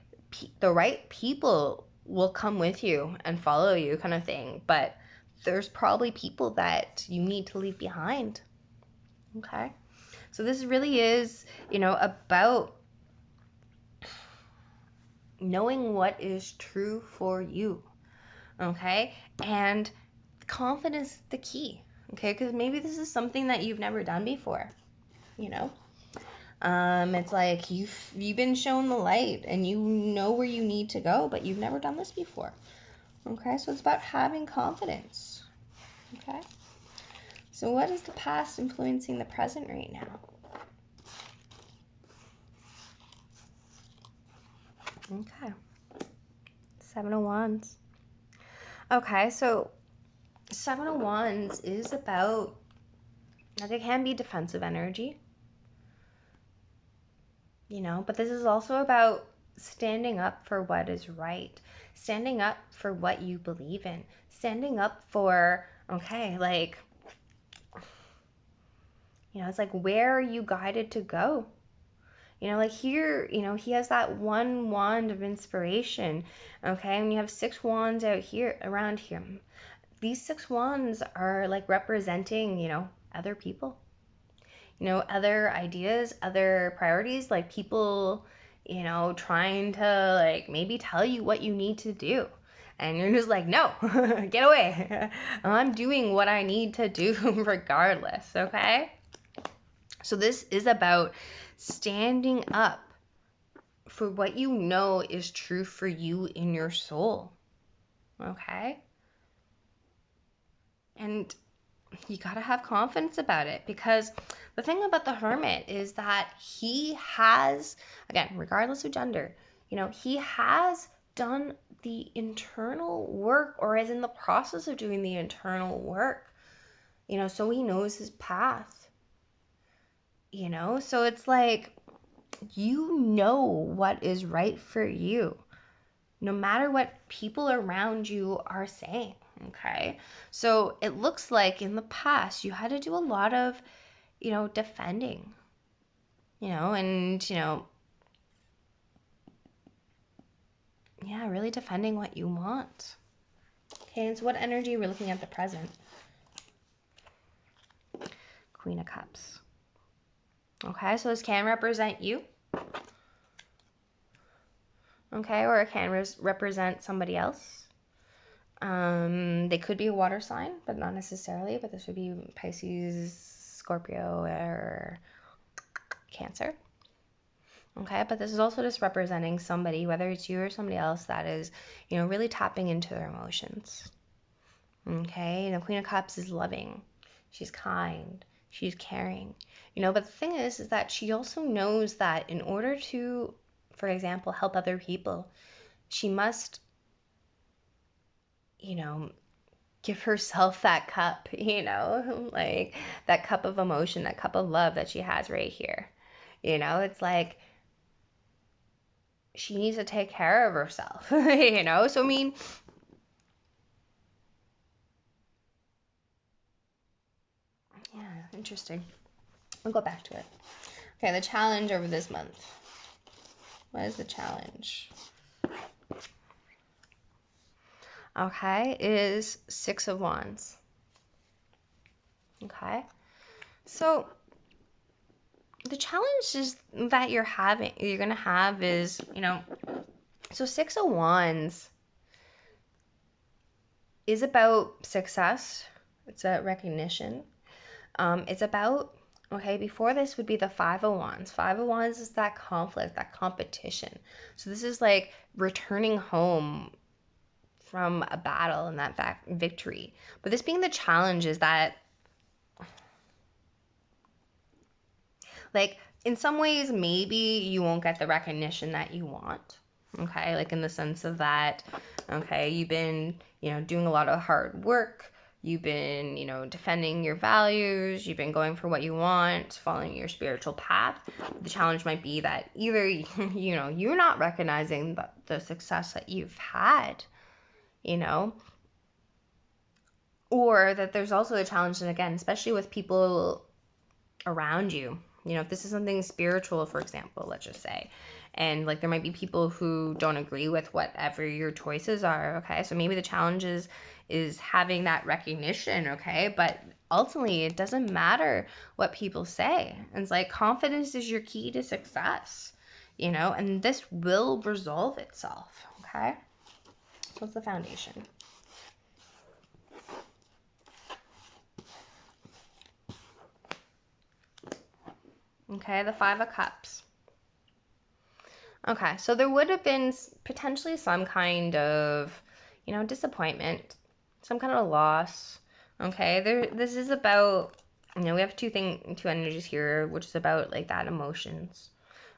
the right people will come with you and follow you, kind of thing, but there's probably people that you need to leave behind. Okay, so this really is, about knowing what is true for you. Okay, and confidence is the key. Okay, because maybe this is something that you've never done before. It's like you've been shown the light and you know where you need to go, but you've never done this before. Okay, so it's about having confidence. Okay, so what is the past influencing the present right now? Okay, 7 of Wands. Okay, so 7 of Wands is about, like, it can be defensive energy, but this is also about standing up for what is right, standing up for what you believe in, standing up for, okay, like, it's like, where are you guided to go? Like here, he has that one wand of inspiration, okay, and you have 6 wands out here, around him. These 6 wands are like representing, other people, other ideas, other priorities, like people, trying to like maybe tell you what you need to do. And you're just like, no, get away. I'm doing what I need to do regardless, okay? So this is about standing up for what you know is true for you in your soul, okay? And you gotta have confidence about it, because the thing about the Hermit is that he has, again, regardless of gender, he has done the internal work, or is in the process of doing the internal work, so he knows his path, so it's like, what is right for you, no matter what people around you are saying. Okay, so it looks like in the past you had to do a lot of, defending, and, yeah, really defending what you want. Okay, and so what energy are we looking at the present? Queen of Cups. Okay, so this can represent you. Okay, or it can represent somebody else. They could be a water sign, but not necessarily, but this would be Pisces, Scorpio, or Cancer. Okay, but this is also just representing somebody, whether it's you or somebody else, that is, really tapping into their emotions. Okay, the Queen of Cups is loving. She's kind. She's caring. But the thing is that she also knows that in order to, for example, help other people, she must, give herself that cup, like that cup of emotion, that cup of love that she has right here. It's like she needs to take care of herself, so I mean, yeah, interesting. I'll go back to it. Okay, the challenge over this month. What is the challenge? Okay, is 6 of Wands. Okay, so the challenge is that you're going to have is, so Six of Wands is about success. It's a recognition. It's about, okay, before this would be the Five of Wands. Five of Wands is that conflict, that competition. So this is like returning home from a battle and that victory. But this being the challenge is that, like, in some ways, maybe you won't get the recognition that you want. Okay, like in the sense of that, okay, you've been, doing a lot of hard work. You've been, defending your values. You've been going for what you want, following your spiritual path. The challenge might be that either, you're not recognizing the success that you've had, or that there's also a challenge, and again, especially with people around you. If this is something spiritual, for example, let's just say, and like there might be people who don't agree with whatever your choices are, okay? So maybe the challenge is having that recognition, okay? But ultimately, it doesn't matter what people say. It's like confidence is your key to success, and this will resolve itself, okay? So what's the foundation? Okay, the Five of Cups. Okay, so there would have been potentially some kind of, disappointment, some kind of loss. Okay, this is about, we have two energies here, which is about like that emotions.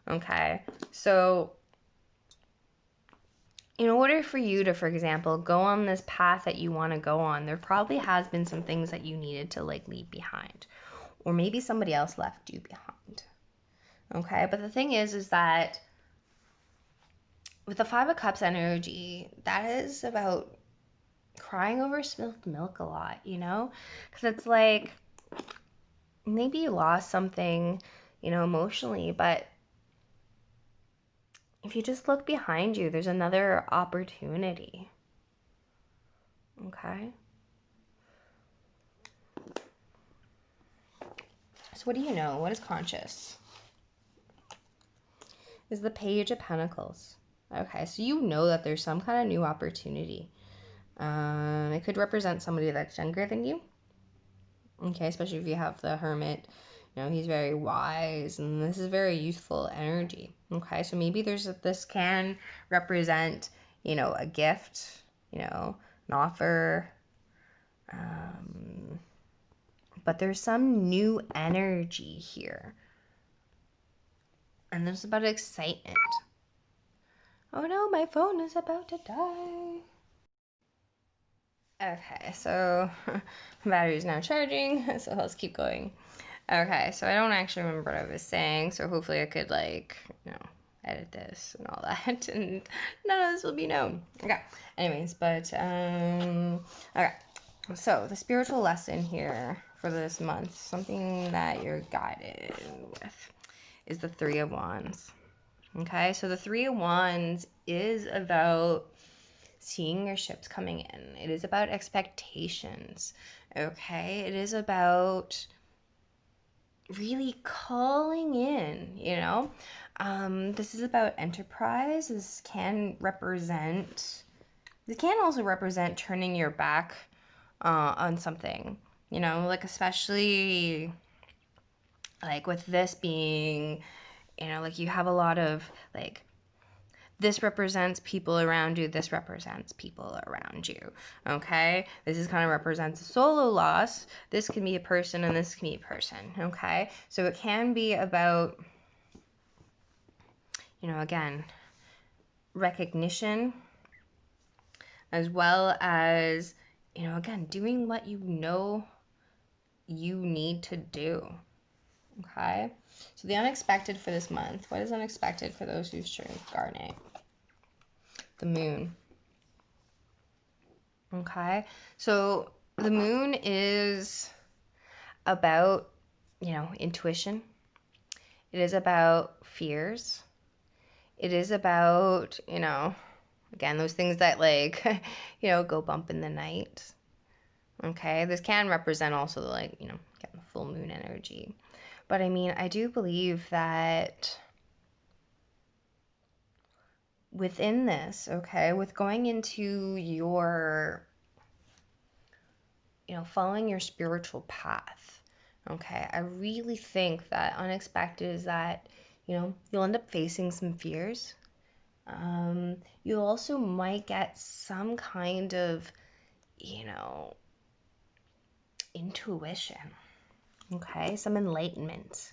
Okay, so in order for you to, for example, go on this path that you want to go on, there probably has been some things that you needed to like leave behind, or maybe somebody else left you behind. Okay, but the thing is that with the Five of Cups energy, that is about crying over spilled milk a lot, because it's like maybe you lost something, emotionally, but if you just look behind you, there's another opportunity. Okay. So what do you know? What is conscious? Is the Page of Pentacles. Okay, so you know that there's some kind of new opportunity. It could represent somebody that's younger than you. Okay, especially if you have the Hermit. He's very wise, and this is very youthful energy. Okay, so maybe this can represent, a gift, an offer. But there's some new energy here. And there's about excitement. Oh no, my phone is about to die. Okay, so battery's now charging, so let's keep going. Okay, so I don't actually remember what I was saying, so hopefully I could edit this and all that, and none of this will be known. Okay, anyways, but okay, so the spiritual lesson here for this month, something that you're guided with, is the Three of Wands. Okay, so the Three of Wands is about seeing your ships coming in. It is about expectations. Okay, it is about really calling in, this is about enterprise. This can also represent turning your back on something, like especially like with this being, like you have a lot of like, this represents people around you, this represents people around you, okay? This is kind of represents a solo loss. This can be a person and this can be a person, okay? So it can be about, again, recognition, as well as, again, doing what you need to do, okay? So the unexpected for this month. What is unexpected for those who've chosen Garnet? The Moon. Okay, so the Moon is about, intuition. It is about fears. It is about, again, those things that like, go bump in the night. Okay, this can represent also like, getting the full moon energy. But I mean, I do believe that within this, okay, with going into your, following your spiritual path, okay, I really think that unexpected is that, you'll end up facing some fears. You also might get some kind of, intuition, okay, some enlightenment,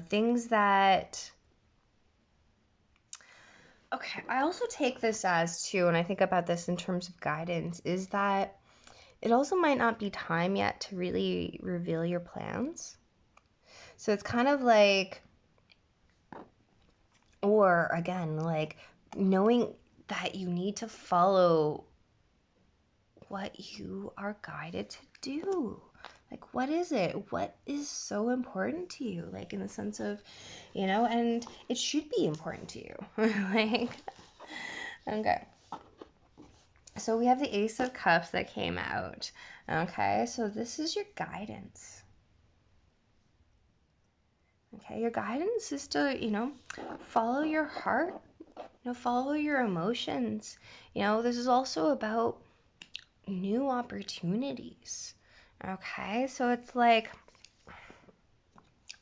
things that, okay, I also take this as too, and I think about this in terms of guidance, is that it also might not be time yet to really reveal your plans. So it's kind of like, or again, like knowing that you need to follow what you are guided to do. Like, what is it? What is so important to you? Like, in the sense of, and it should be important to you. Like, okay. So we have the Ace of Cups that came out. Okay, so this is your guidance. Okay, your guidance is to, follow your heart, follow your emotions. This is also about new opportunities. Okay, so it's like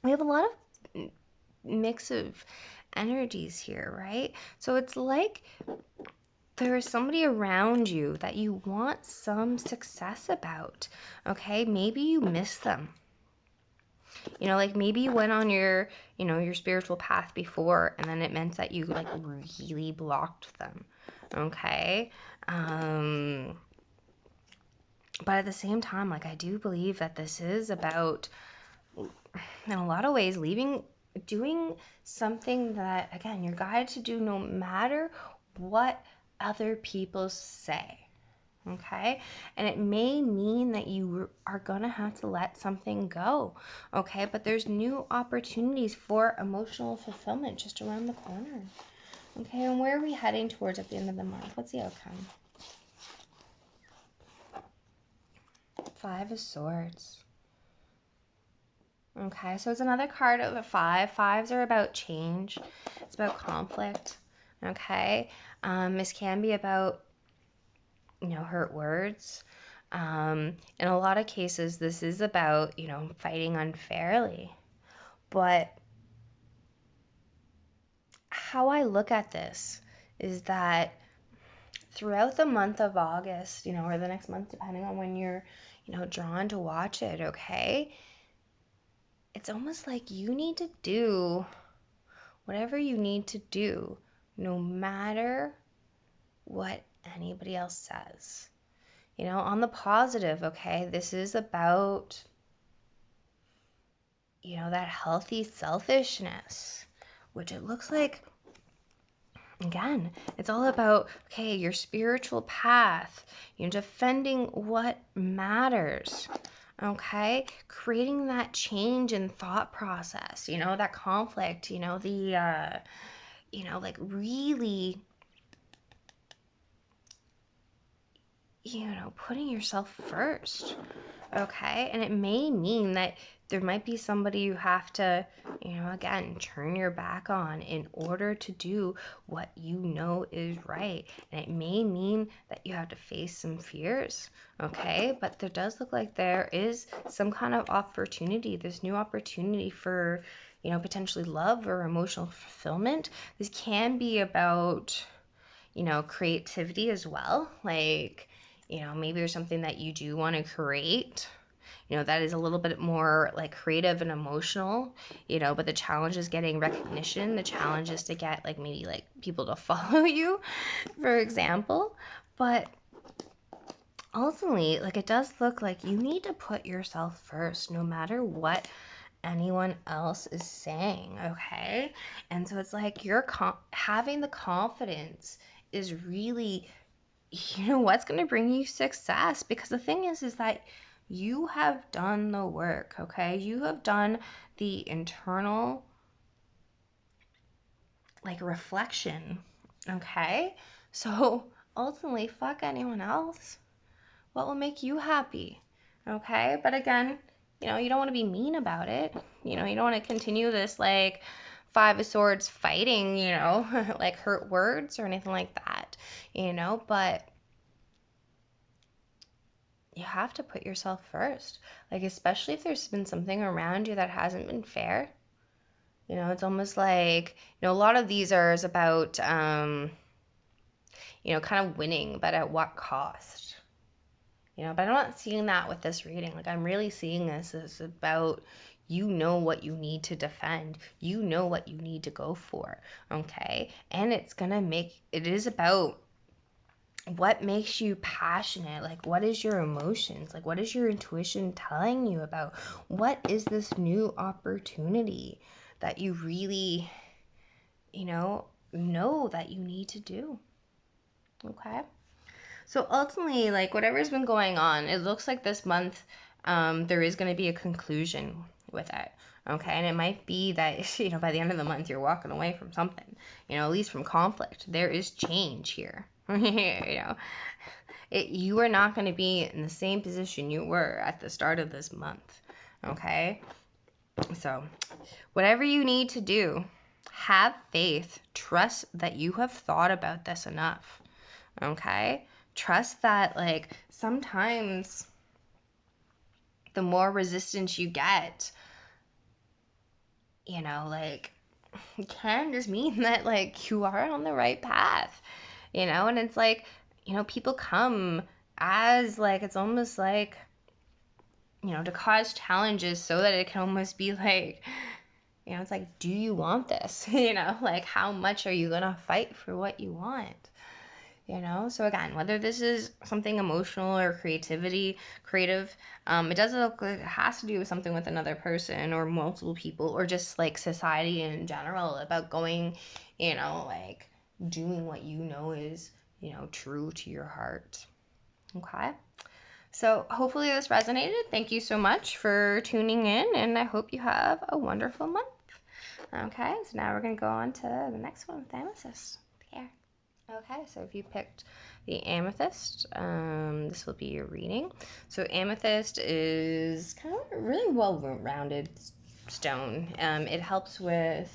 we have a lot of mix of energies here, right? So it's like there is somebody around you that you want some success about. Okay, maybe you miss them. Like maybe you went on your, your spiritual path before, and then it meant that you like really blocked them. Okay. But at the same time, like I do believe that this is about, in a lot of ways, doing something that, again, you're guided to do no matter what other people say. Okay, and it may mean that you are gonna have to let something go. Okay, but there's new opportunities for emotional fulfillment just around the corner. Okay, and where are we heading towards at the end of the month? What's the outcome? Five of Swords. Okay, so it's another card of a five. Fives are about change. It's about conflict. Okay, this can be about, hurt words. In a lot of cases, this is about, fighting unfairly. But how I look at this is that throughout the month of August, or the next month, depending on when you're, drawn to watch it, okay? It's almost like you need to do whatever you need to do, no matter what anybody else says. On the positive, okay, this is about, that healthy selfishness, which it looks like, again, it's all about, okay, your spiritual path, defending what matters, okay, creating that change in thought process, that conflict, like really, putting yourself first, okay? And it may mean that there might be somebody you have to, again, turn your back on in order to do what is right. And it may mean that you have to face some fears, okay? But there does look like there is some kind of opportunity, this new opportunity for, potentially love or emotional fulfillment. This can be about, creativity as well. Like, maybe there's something that you do want to create, that is a little bit more like creative and emotional, but the challenge is getting recognition. The challenge is to get like maybe like people to follow you, for example. But ultimately, like it does look like you need to put yourself first, no matter what anyone else is saying, okay? And so it's like you're having the confidence is really, what's going to bring you success. Because the thing is that you have done the work, okay? You have done the internal, like, reflection, okay? So ultimately, fuck anyone else. What will make you happy, okay? But again, you know, you don't want to be mean about it. You know, you don't want to continue this like Five of Swords fighting, you know, like hurt words or anything like that, you know, but you have to put yourself first. Like, especially if there's been something around you that hasn't been fair. You know, it's almost like, you know, a lot of these are about, you know, kind of winning, but at what cost? You know, but I'm not seeing that with this reading. Like, I'm really seeing this as about, you know what you need to defend. You know what you need to go for, okay? And it's gonna make, it is about what makes you passionate. Like, what is your emotions? Like, what is your intuition telling you about? What is this new opportunity that you really, you know that you need to do, okay? So ultimately, like, whatever's been going on, it looks like this month there is going to be a conclusion with it, okay? And it might be that, you know, by the end of the month, you're walking away from something, you know, at least from conflict. There is change here, you know. You are not going to be in the same position you were at the start of this month, okay? So whatever you need to do, have faith. Trust that you have thought about this enough, okay? Trust that, like, sometimes the more resistance you get, you know, like, it can just mean that, like, you are on the right path, you know? And it's like, you know, people come as, like, it's almost like, you know, to cause challenges so that it can almost be like, you know, it's like, do you want this? You know, like, how much are you gonna fight for what you want? You know, so again, whether this is something emotional or creative, it doesn't look like it has to do with something with another person or multiple people or just like society in general about going, you know, like doing what you know is, you know, true to your heart. Okay. So hopefully this resonated. Thank you so much for tuning in, and I hope you have a wonderful month. Okay, so now we're going to go on to the next one with Amethyst. Here. Okay, so if you picked the Amethyst, this will be your reading. So Amethyst is kind of a really well-rounded stone. It helps with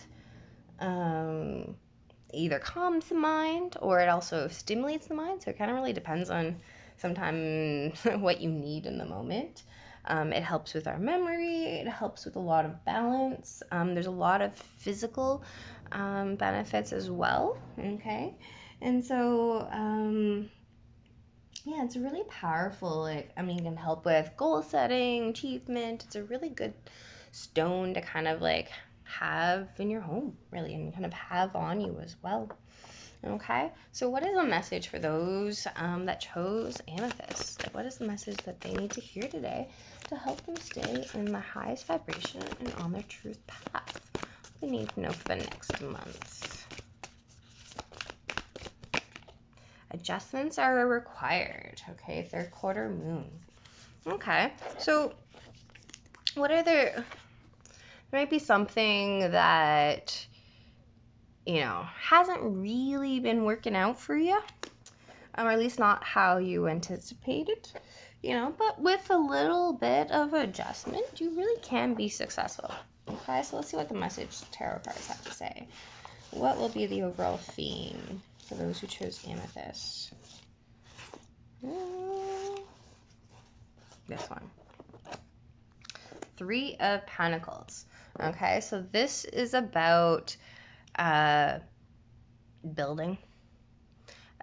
either calms the mind or it also stimulates the mind. So it kind of really depends on sometimes what you need in the moment. It helps with our memory. It helps with a lot of balance. There's a lot of physical benefits as well. Okay. And so, yeah, it's really powerful. Like, I mean, it can help with goal setting, achievement. It's a really good stone to kind of like have in your home, really, and kind of have on you as well. Okay, so what is the message for those that chose Amethyst? Like, what is the message that they need to hear today to help them stay in the highest vibration and on their truth path? What do they need to know for the next month? Adjustments are required. Okay, third quarter moon. Okay, so what are there might be something that, you know, hasn't really been working out for you, or at least not how you anticipated, you know, but with a little bit of adjustment, you really can be successful. Okay, so let's see what the message tarot cards have to say. What will be the overall theme for those who chose Amethyst? This one. Three of Pentacles. Okay, so this is about building.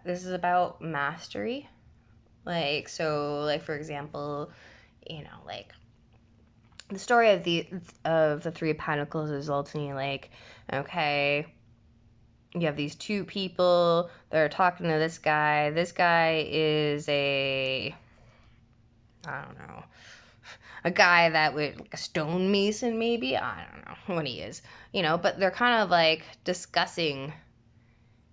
This is about mastery. Like, so, like, for example, you know, like, the story of the Three of Pentacles is ultimately like, okay, you have these two people that are talking to this guy. This guy is I don't know, a guy that would, like a stonemason maybe. I don't know what he is, you know, but they're kind of like discussing,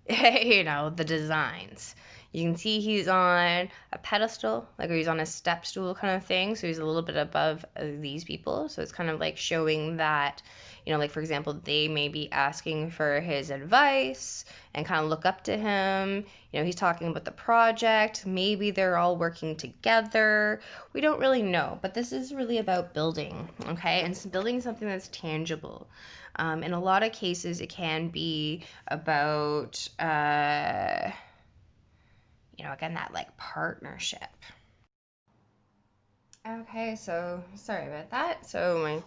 you know, the designs. You can see he's on a pedestal, like he's on a step stool kind of thing. So he's a little bit above these people. So it's kind of like showing that, you know, like for example, they may be asking for his advice and kind of look up to him. You know, he's talking about the project. Maybe they're all working together. We don't really know, but this is really about building, okay? And it's building something that's tangible. In a lot of cases, it can be about, you know, again, that like partnership. Okay, so sorry about that. So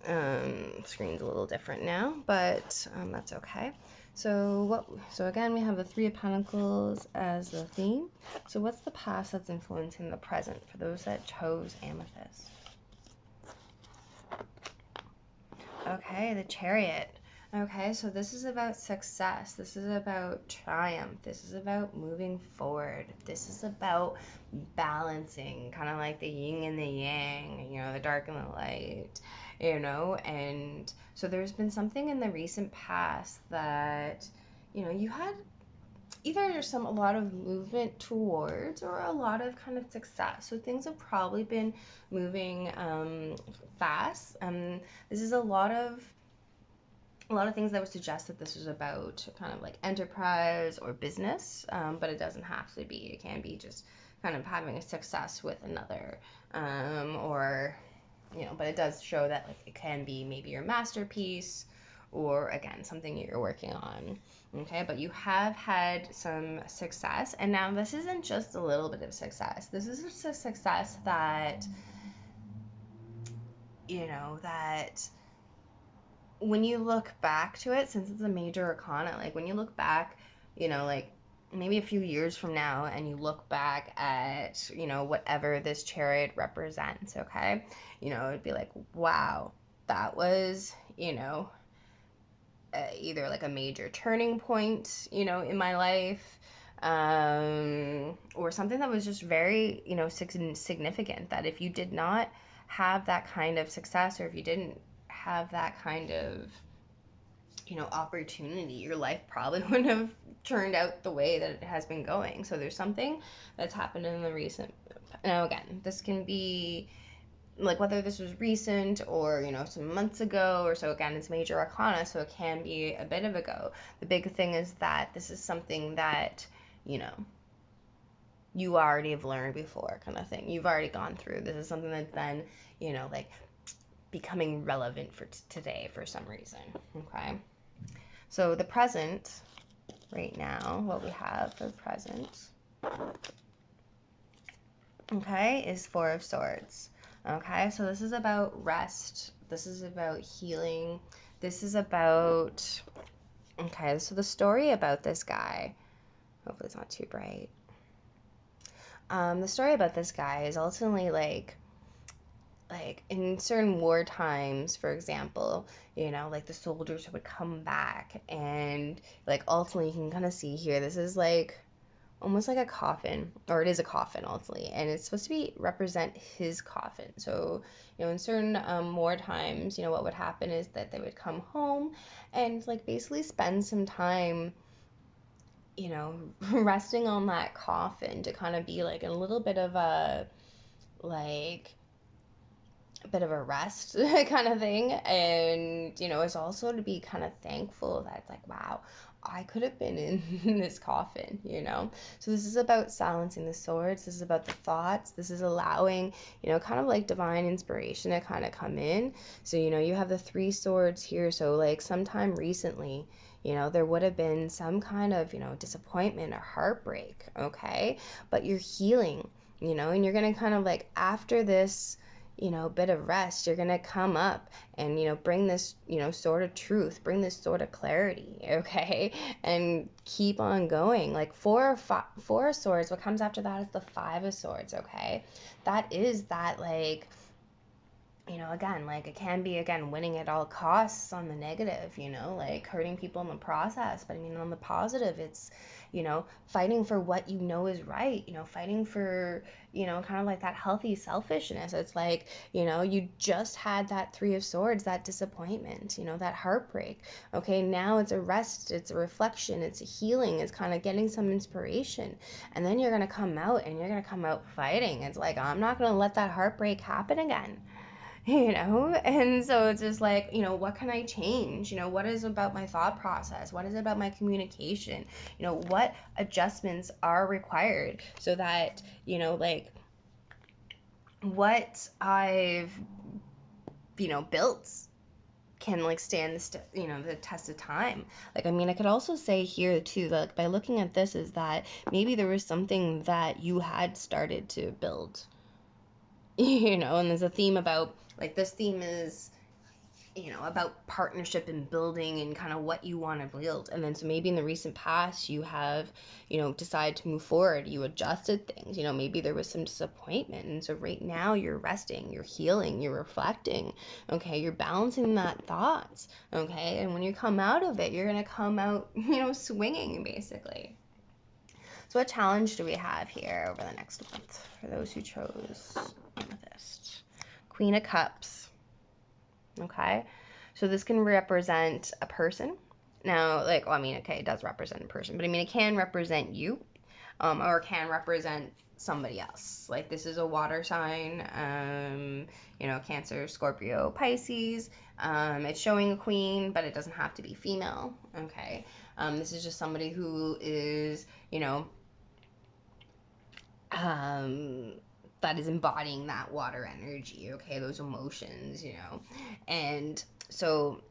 my screen's a little different now, but that's okay. So again, we have the Three of Pentacles as the theme. So what's the past that's influencing the present for those that chose Amethyst? Okay, the Chariot. Okay, so this is about success. This is about triumph. This is about moving forward. This is about balancing, kind of like the yin and the yang, you know, the dark and the light, you know. And so there's been something in the recent past that, you know, you had either a lot of movement towards or a lot of kind of success. So things have probably been moving fast. This is a lot of things that would suggest that this is about kind of like enterprise or business, but it doesn't have to be. It can be just kind of having a success with another, or, you know, but it does show that like it can be maybe your masterpiece or again something you're working on. Okay, but you have had some success, and now this isn't just a little bit of success. This is just a success that, you know, that when you look back to it, since it's a major arcana, like when you look back, you know, like maybe a few years from now, and you look back at, you know, whatever this chariot represents, okay, you know, it'd be like, wow, that was, you know, either like a major turning point, you know, in my life, or something that was just very, you know, significant, that if you did not have that kind of success, or if you didn't have that kind of, you know, opportunity, your life probably wouldn't have turned out the way that it has been going. So there's something that's happened in the recent. Now again, this can be like whether this was recent or, you know, some months ago or so. Again, it's major arcana, so it can be a bit of ago. The big thing is that this is something that, you know, you already have learned before, kind of thing. You've already gone through. This is something that's then, you know, like becoming relevant for today for some reason. Okay, so the present right now, what we have for the present, okay, is Four of Swords. Okay, so this is about rest. This is about healing. This is about, okay, so the story about this guy, hopefully it's not too bright. The story about this guy is ultimately like in certain war times, for example, you know, like the soldiers would come back, and like ultimately you can kind of see here, this is like almost like a coffin, or it is a coffin ultimately, and it's supposed to be represent his coffin. So, you know, in certain war times, you know, what would happen is that they would come home and like basically spend some time, you know, resting on that coffin to kind of be like a little bit of a like a bit of a rest kind of thing. And, you know, it's also to be kind of thankful that it's like, wow, I could have been in this coffin, you know? So this is about silencing the swords. This is about the thoughts. This is allowing, you know, kind of like divine inspiration to kind of come in. So, you know, you have the Three Swords here. So like sometime recently, you know, there would have been some kind of, you know, disappointment or heartbreak, okay? But you're healing, you know, and you're going to kind of like after this, you know, bit of rest, you're gonna come up and, you know, bring this, you know, sort of truth, bring this sort of clarity, okay, and keep on going. Like Four of Swords, what comes after that is the Five of Swords, okay? That is that like you know, again, like it can be, again, winning at all costs on the negative, you know, like hurting people in the process. But I mean, on the positive, it's, you know, fighting for what you know is right, you know, fighting for, you know, kind of like that healthy selfishness. It's like, you know, you just had that Three of Swords, that disappointment, you know, that heartbreak. Okay, now it's a rest, it's a reflection, it's a healing, it's kind of getting some inspiration. And then you're going to come out and you're going to come out fighting. It's like, I'm not going to let that heartbreak happen again. You know, and so it's just like, you know, what can I change? You know, what is about my thought process? What is about my communication? You know, what adjustments are required so that, you know, like what I've, you know, built can like stand you know, the test of time. Like, I mean, I could also say here too that by looking at this is that maybe there was something that you had started to build, you know, and there's a theme about, like, this theme is, you know, about partnership and building and kind of what you want to build. And then so maybe in the recent past you have, you know, decided to move forward, you adjusted things, you know, maybe there was some disappointment, and so right now you're resting, you're healing, you're reflecting, okay, you're balancing that thoughts, okay, and when you come out of it, you're going to come out, you know, swinging basically. So what challenge do we have here over the next month for those who chose Amethyst? Queen of Cups. Okay, so this can represent a person. Now, like, well, I mean, okay, it does represent a person, but I mean, it can represent you, or it can represent somebody else. Like, this is a water sign, you know, Cancer, Scorpio, Pisces. It's showing a queen, but it doesn't have to be female. Okay, this is just somebody who is, you know, that is embodying that water energy, okay, those emotions, you know. And so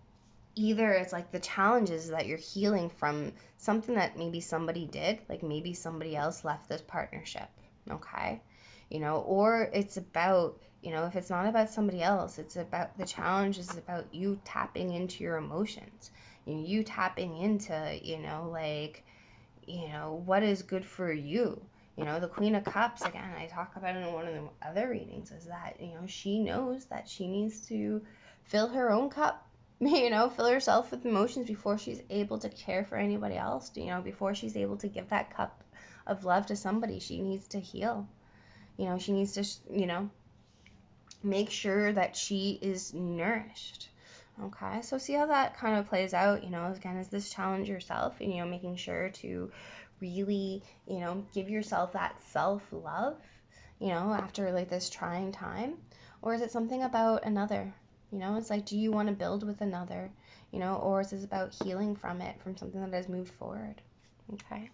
either it's like the challenge is that you're healing from something that maybe somebody did, like maybe somebody else left this partnership, okay, you know, or it's about, you know, if it's not about somebody else, it's about, the challenge is about you tapping into your emotions, you tapping into, you know, like, you know, what is good for you. You know, the Queen of Cups, again, I talk about it in one of the other readings, is that, you know, she knows that she needs to fill her own cup, you know, fill herself with emotions before she's able to care for anybody else, you know, before she's able to give that cup of love to somebody. She needs to heal. You know, she needs to, you know, make sure that she is nourished. Okay, so see how that kind of plays out, you know, again, is this challenge yourself, and, you know, making sure to really, you know, give yourself that self-love, you know, after like this trying time, or is it something about another, you know, it's like, do you want to build with another, you know, or is this about healing from it, from something that has moved forward? Okay,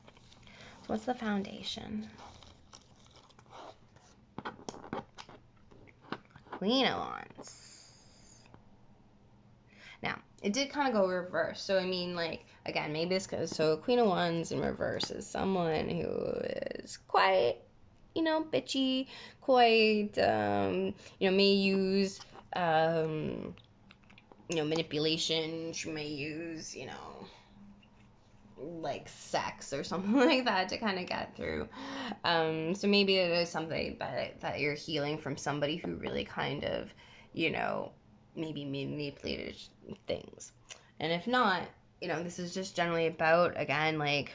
so what's the foundation? Queen of Wands. Now, it did kind of go reverse. So, I mean, like, again, maybe it's because, so Queen of Wands in reverse is someone who is quite, you know, bitchy, quite, you know, may use, you know, manipulation. She may use, you know, like sex or something like that to kind of get through. So maybe it is something that you're healing from somebody who really kind of, you know, maybe manipulated things. And if not, you know, this is just generally about, again, like,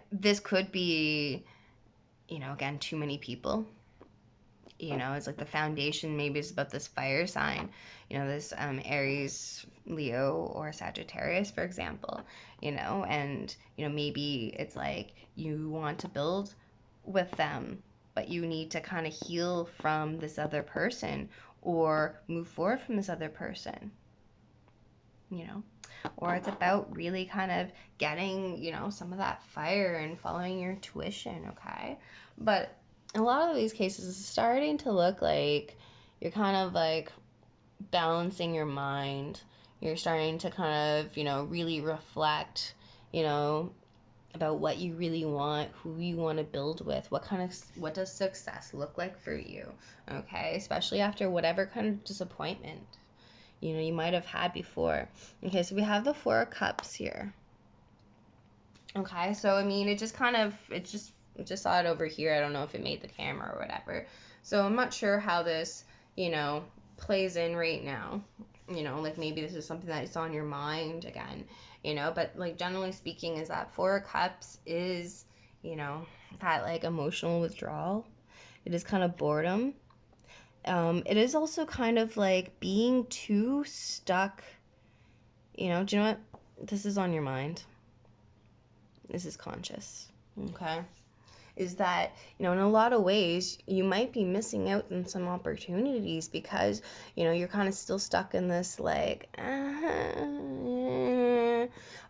this could be, you know, again, too many people. You know, it's like the foundation maybe is about this fire sign, you know, this Aries, Leo, or Sagittarius, for example, you know, and, you know, maybe it's like you want to build with them, but you need to kind of heal from this other person or move forward from this other person, you know, or it's about really kind of getting, you know, some of that fire and following your intuition, okay? But a lot of these cases is starting to look like you're kind of like balancing your mind. You're starting to kind of, you know, really reflect, you know, about what you really want, who you want to build with, what does success look like for you, okay? Especially after whatever kind of disappointment, you know, you might have had before. Okay, so we have the Four of Cups here. Okay, so I mean, it just saw it over here. I don't know if it made the camera or whatever, So I'm not sure how this, plays in right now. Like maybe this is something that is on your mind again, but like generally speaking is that Four of Cups is, that like emotional withdrawal. It is kind of boredom. It is also kind of like being too stuck. Do you know what? This is on your mind. This is conscious. Okay. Is that, in a lot of ways, you might be missing out on some opportunities because, you're kind of still stuck in this, like,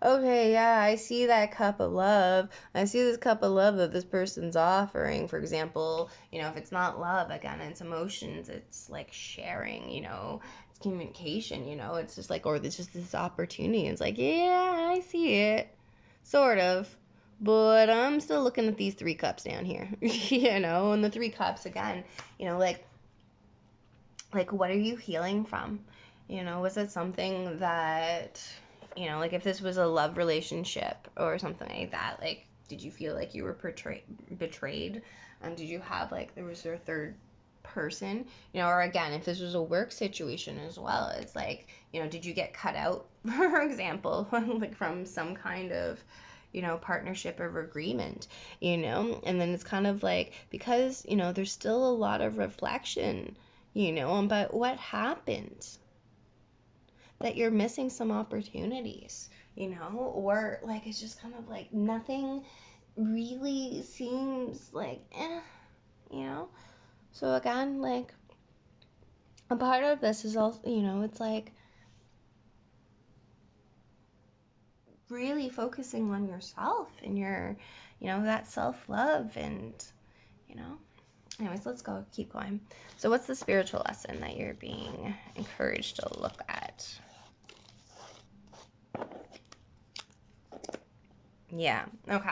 okay, yeah, I see that cup of love. I see this cup of love that this person's offering. For example, if it's not love, again, it's emotions, it's like sharing, it's communication, it's just like, or there's just this opportunity. It's like, yeah, I see it, sort of. But I'm still looking at these 3 cups down here, and the 3 cups again, like what are you healing from? Was it something that, like if this was a love relationship or something like that, like did you feel like you were betrayed? Did you have like there was a third person, or again, if this was a work situation as well, it's like, did you get cut out, for example, like from some kind of partnership or agreement, and then it's kind of like, because, there's still a lot of reflection, but what happened that you're missing some opportunities, or like, it's just kind of like nothing really seems like, so again, like a part of this is also, it's like really focusing on yourself and your, that self-love and, anyways, let's keep going. So what's the spiritual lesson that you're being encouraged to look at? Yeah, okay.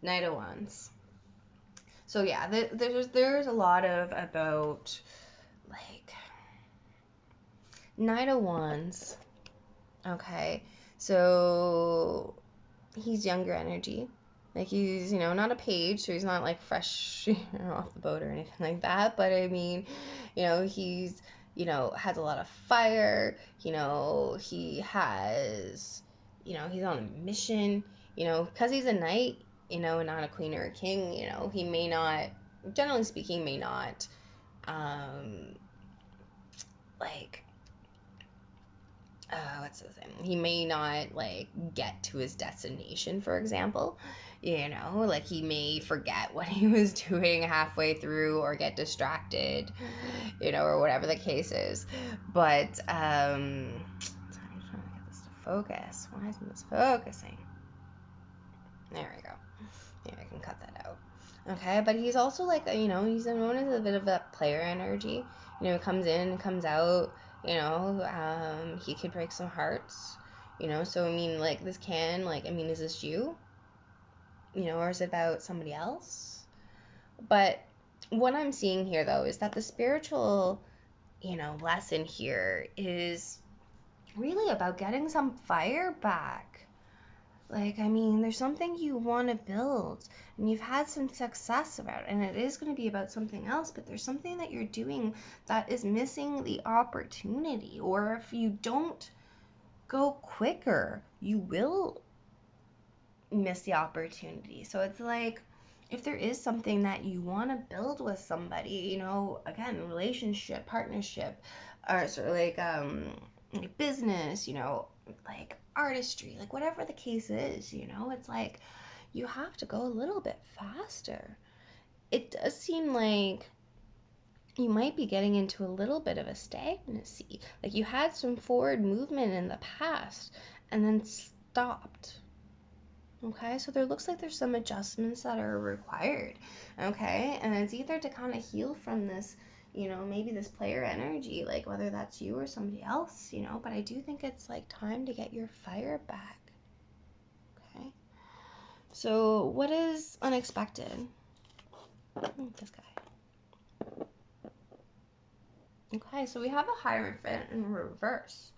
Knight of Wands. So yeah, there's a lot of about like Knight of Wands. Okay, so he's younger energy. Like he's, not a page, so he's not like fresh off the boat or anything like that. But I mean, he's, has a lot of fire. He has, he's on a mission. Because he's a knight, and not a queen or a king. He may not, generally speaking, may not, like what's the thing? He may not like get to his destination, for example. Like he may forget what he was doing halfway through or get distracted, or whatever the case is. But I'm trying to get this to focus. Why isn't this focusing? There we go. Maybe I can cut that out. Okay, but he's also like, he's known as a bit of that player energy. He comes in, comes out, he could break some hearts, so I mean, like, this can, like, I mean, is this you? Or is it about somebody else? But what I'm seeing here, though, is that the spiritual, lesson here is really about getting some fire back. Like, I mean, there's something you want to build and you've had some success about it, and it is going to be about something else, but there's something that you're doing that is missing the opportunity. Or if you don't go quicker, you will miss the opportunity. So it's like, if there is something that you want to build with somebody, again, relationship, partnership, or sort of like business, like artistry, like whatever the case is, it's like you have to go a little bit faster. It does seem like you might be getting into a little bit of a stagnancy. Like you had some forward movement in the past and then stopped. Okay, so there looks like there's some adjustments that are required. Okay, and it's either to kind of heal from this, maybe this player energy, like whether that's you or somebody else, but I do think it's like time to get your fire back. Okay, so what is unexpected? This guy. Okay, so we have a Hierophant in reverse.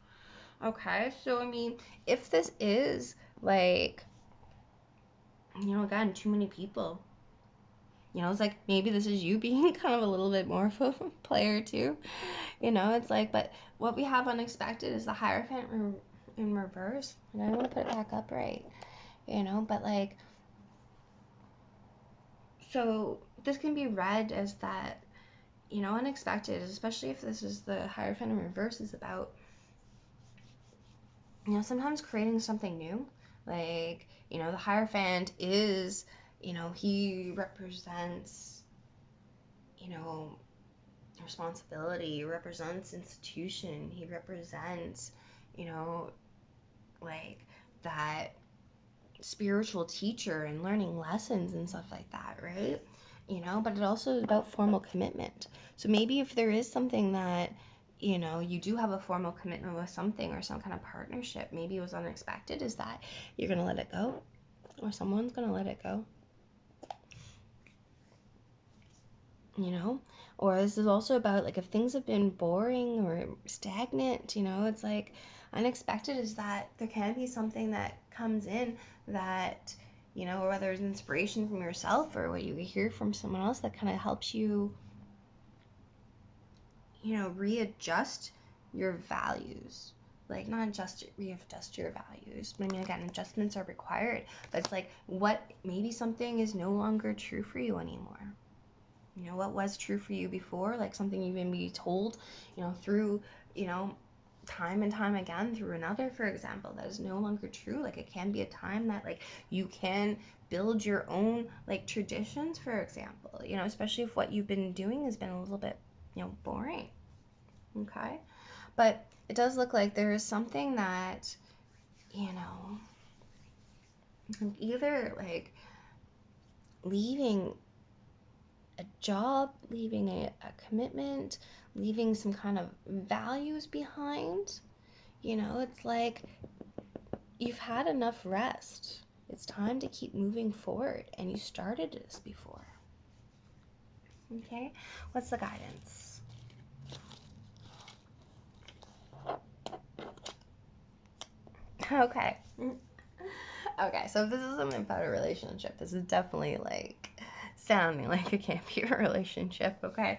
Okay, so I mean, if this is like, again, too many people, You know, it's like maybe this is you being kind of a little bit more of a player too. You know, it's like, but what we have unexpected is the Hierophant in reverse. And I want to put it back up right, you know, but like, so this can be read as that, you know, unexpected, especially if this is the Hierophant in reverse, is about, you know, sometimes creating something new. Like, you know, the Hierophant is, you know, he represents, you know, responsibility, he represents institution, he represents, you know, like that spiritual teacher and learning lessons and stuff like that, right? You know, but it also is about formal commitment. So maybe if there is something that, you know, you do have a formal commitment with something or some kind of partnership, maybe it was unexpected, is that you're going to let it go or someone's going to let it go, you know? Or this is also about like if things have been boring or stagnant, you know, it's like unexpected is that there can be something that comes in that, you know, whether it's inspiration from yourself or what you hear from someone else that kind of helps you, you know, readjust your values. Like not just readjust your values, but I mean again, adjustments are required. But it's like what maybe something is no longer true for you anymore. You know, what was true for you before, like something you've been told, you know, through, you know, time and time again through another, for example, that is no longer true. Like it can be a time that like you can build your own like traditions, for example, you know, especially if what you've been doing has been a little bit, you know, boring. Okay. But it does look like there is something that, you know, either like leaving a job, leaving a commitment, leaving some kind of values behind. You know, it's like you've had enough rest. It's time to keep moving forward, and you started this before. Okay, what's the guidance? Okay. Okay, so if this is something about a relationship, this is definitely like sounding like it can't be a relationship, okay?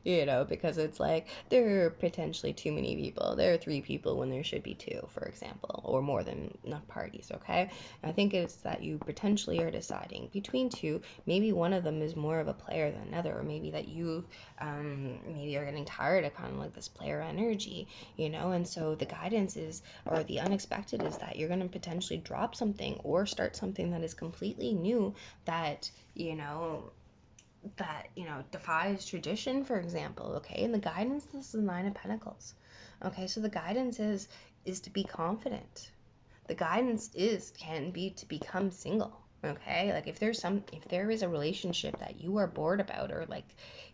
You know, because it's like there are potentially too many people. There are 3 people when there should be 2, for example, or more than enough parties, okay? And I think it's that you potentially are deciding between 2. Maybe one of them is more of a player than another, or maybe that you maybe are getting tired of kind of like this player energy, you know? And so the guidance is, or the unexpected is that you're going to potentially drop something or start something that is completely new that, you know, defies tradition, for example. Okay, and the guidance, this is the 9 of Pentacles. Okay, so the guidance is to be confident. The guidance can be to become single. Okay, like if there is a relationship that you are bored about, or like,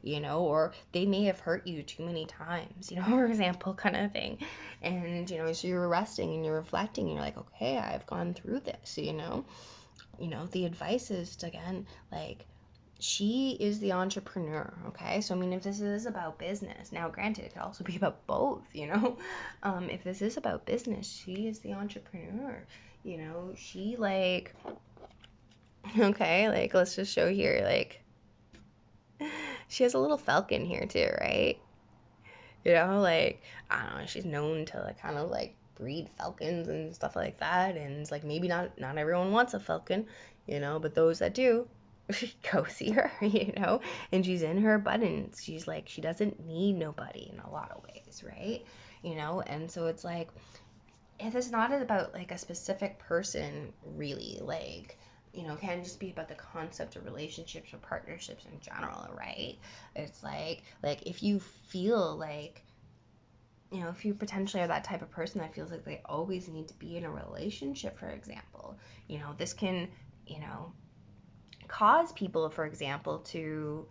you know, or they may have hurt you too many times, you know, for example, kind of thing. And you know, so you're resting and you're reflecting and you're like, okay, I've gone through this, you know. The advice is to, again, like, she is the entrepreneur. Okay, so I mean, if this is about business, now granted it could also be about both, you know. If this is about business, she is the entrepreneur, you know. She like, okay, like let's just show here, like she has a little falcon here too, right? You know, like I don't know, she's known to like kind of like breed falcons and stuff like that, and it's like maybe not everyone wants a falcon, you know, but those that do, go see her, you know, and she's in her buttons. She's like, she doesn't need nobody in a lot of ways, right? You know, and so it's like, if it's not about like a specific person, really, like, you know, can just be about the concept of relationships or partnerships in general, right? It's like if you feel like, you know, if you potentially are that type of person that feels like they always need to be in a relationship, for example, you know, this can, you know, cause people, for example, to,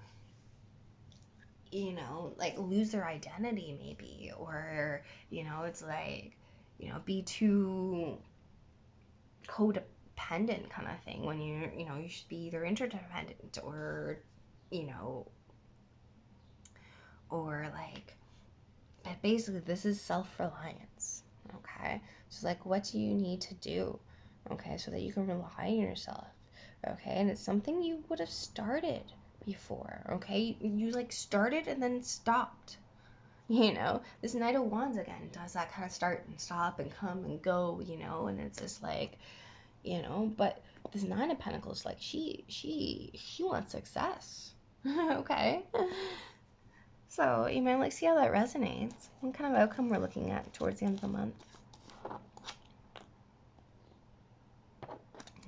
you know, like lose their identity maybe, or, you know, it's like, you know, be too codependent kind of thing when you know, you should be either interdependent or, you know, or like, but basically this is self-reliance, okay? So like, what do you need to do, okay, so that you can rely on yourself, okay? And it's something you would have started before, okay? You like started and then stopped. This Knight of Wands again does that kind of start and stop and come and go, and it's just like, but this Nine of Pentacles, like she wants success. Okay. So you might like see how that resonates. What kind of outcome we're looking at towards the end of the month. I'll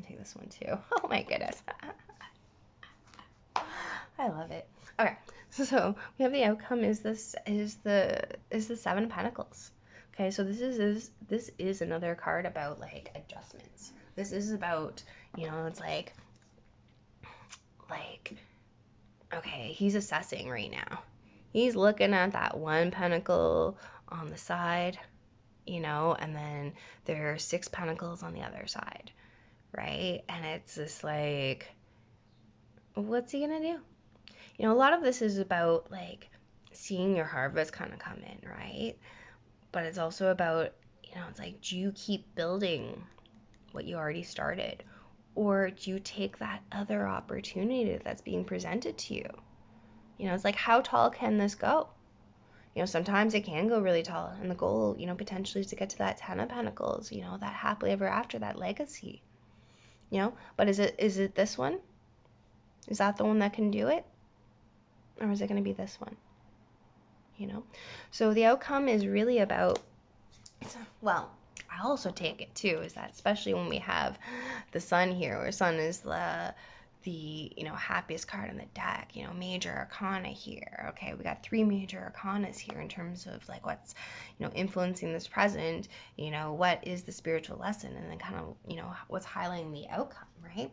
take this one too. Oh my goodness. I love it. Okay. So we have the outcome is the Seven of Pentacles. Okay, so this is another card about like adjustments. This is about, it's like okay, he's assessing right now. He's looking at that one pentacle on the side, and then there are 6 pentacles on the other side, right? And it's just like, what's he gonna do? A lot of this is about like seeing your harvest kind of come in, right? But it's also about, it's like, do you keep building what you already started? Or do you take that other opportunity that's being presented to you? It's like, how tall can this go? Sometimes it can go really tall, and the goal, potentially is to get to that 10 of Pentacles, that happily ever after, that legacy, but is it this one? Is that the one that can do it? Or is it going to be this one? So the outcome is really about, well, I also take it too, is that especially when we have the Sun here, where Sun is the happiest card in the deck, major arcana here. Okay, we got 3 major arcanas here in terms of like what's, influencing this present, what is the spiritual lesson, and then kind of, what's highlighting the outcome, right?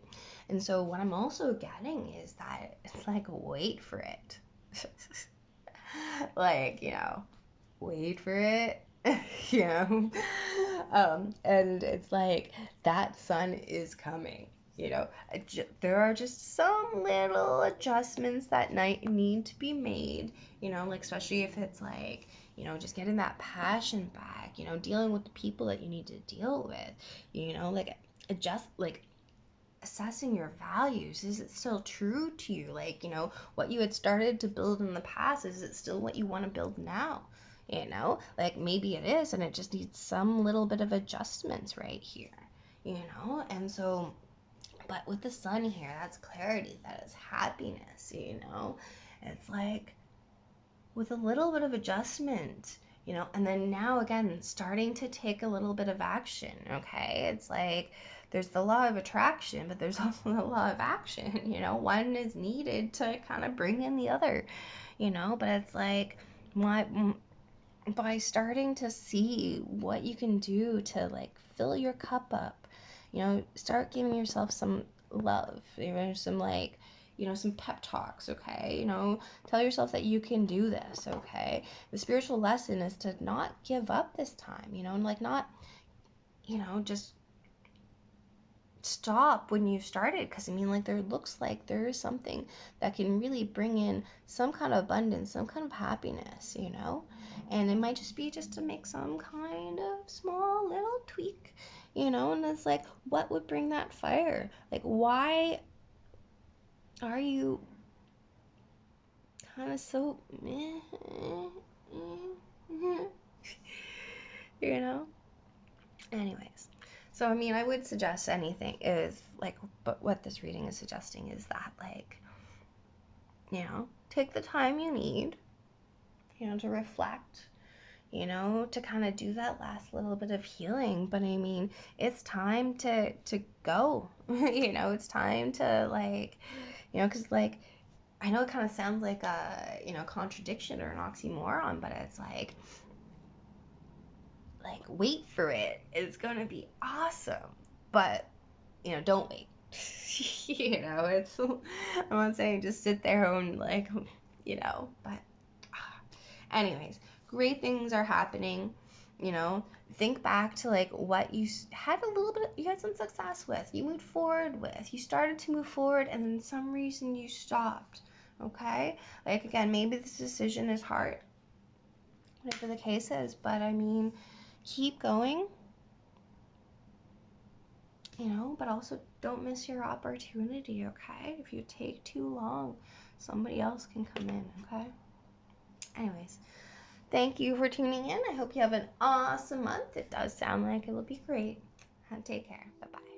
And so what I'm also getting is that it's like, wait for it. Like, wait for it. And it's like that Sun is coming. There are just some little adjustments that need to be made, like especially if it's like, just getting that passion back, dealing with the people that you need to deal with, like assessing your values. Is it still true to you? Like, what you had started to build in the past, is it still what you want to build now? Like maybe it is, and it just needs some little bit of adjustments right here, and so, but with the Sun here, that's clarity, that is happiness, it's like with a little bit of adjustment, and then now again, starting to take a little bit of action, okay? It's like, there's the law of attraction, but there's also the law of action, one is needed to kind of bring in the other, but it's like, by starting to see what you can do to like fill your cup up, start giving yourself some love, some like, some pep talks, okay? Tell yourself that you can do this, okay? The spiritual lesson is to not give up this time, and like not, just stop when you started, because like there looks like there is something that can really bring in some kind of abundance, some kind of happiness, and it might just be just to make some kind of small little tweak, and it's like, what would bring that fire? Like, why are you kind of so anyways. So I would suggest anything is like, but what this reading is suggesting is that, like, take the time you need, to reflect, to kind of do that last little bit of healing. But it's time to go. It's time to, like, because like, I know it kind of sounds like a contradiction or an oxymoron, but it's like wait for it. It's gonna be awesome, but don't wait. It's, I'm not saying just sit there and like, but anyways, great things are happening. Think back to like what you had you had some success with, you moved forward with, you started to move forward, and then some reason you stopped. Okay, like, again, maybe this decision is hard, whatever the case is, but keep going, you know, but also don't miss your opportunity, okay? If you take too long, somebody else can come in, okay? Anyways, thank you for tuning in. I hope you have an awesome month. It does sound like it'll be great. Take care. Bye-bye.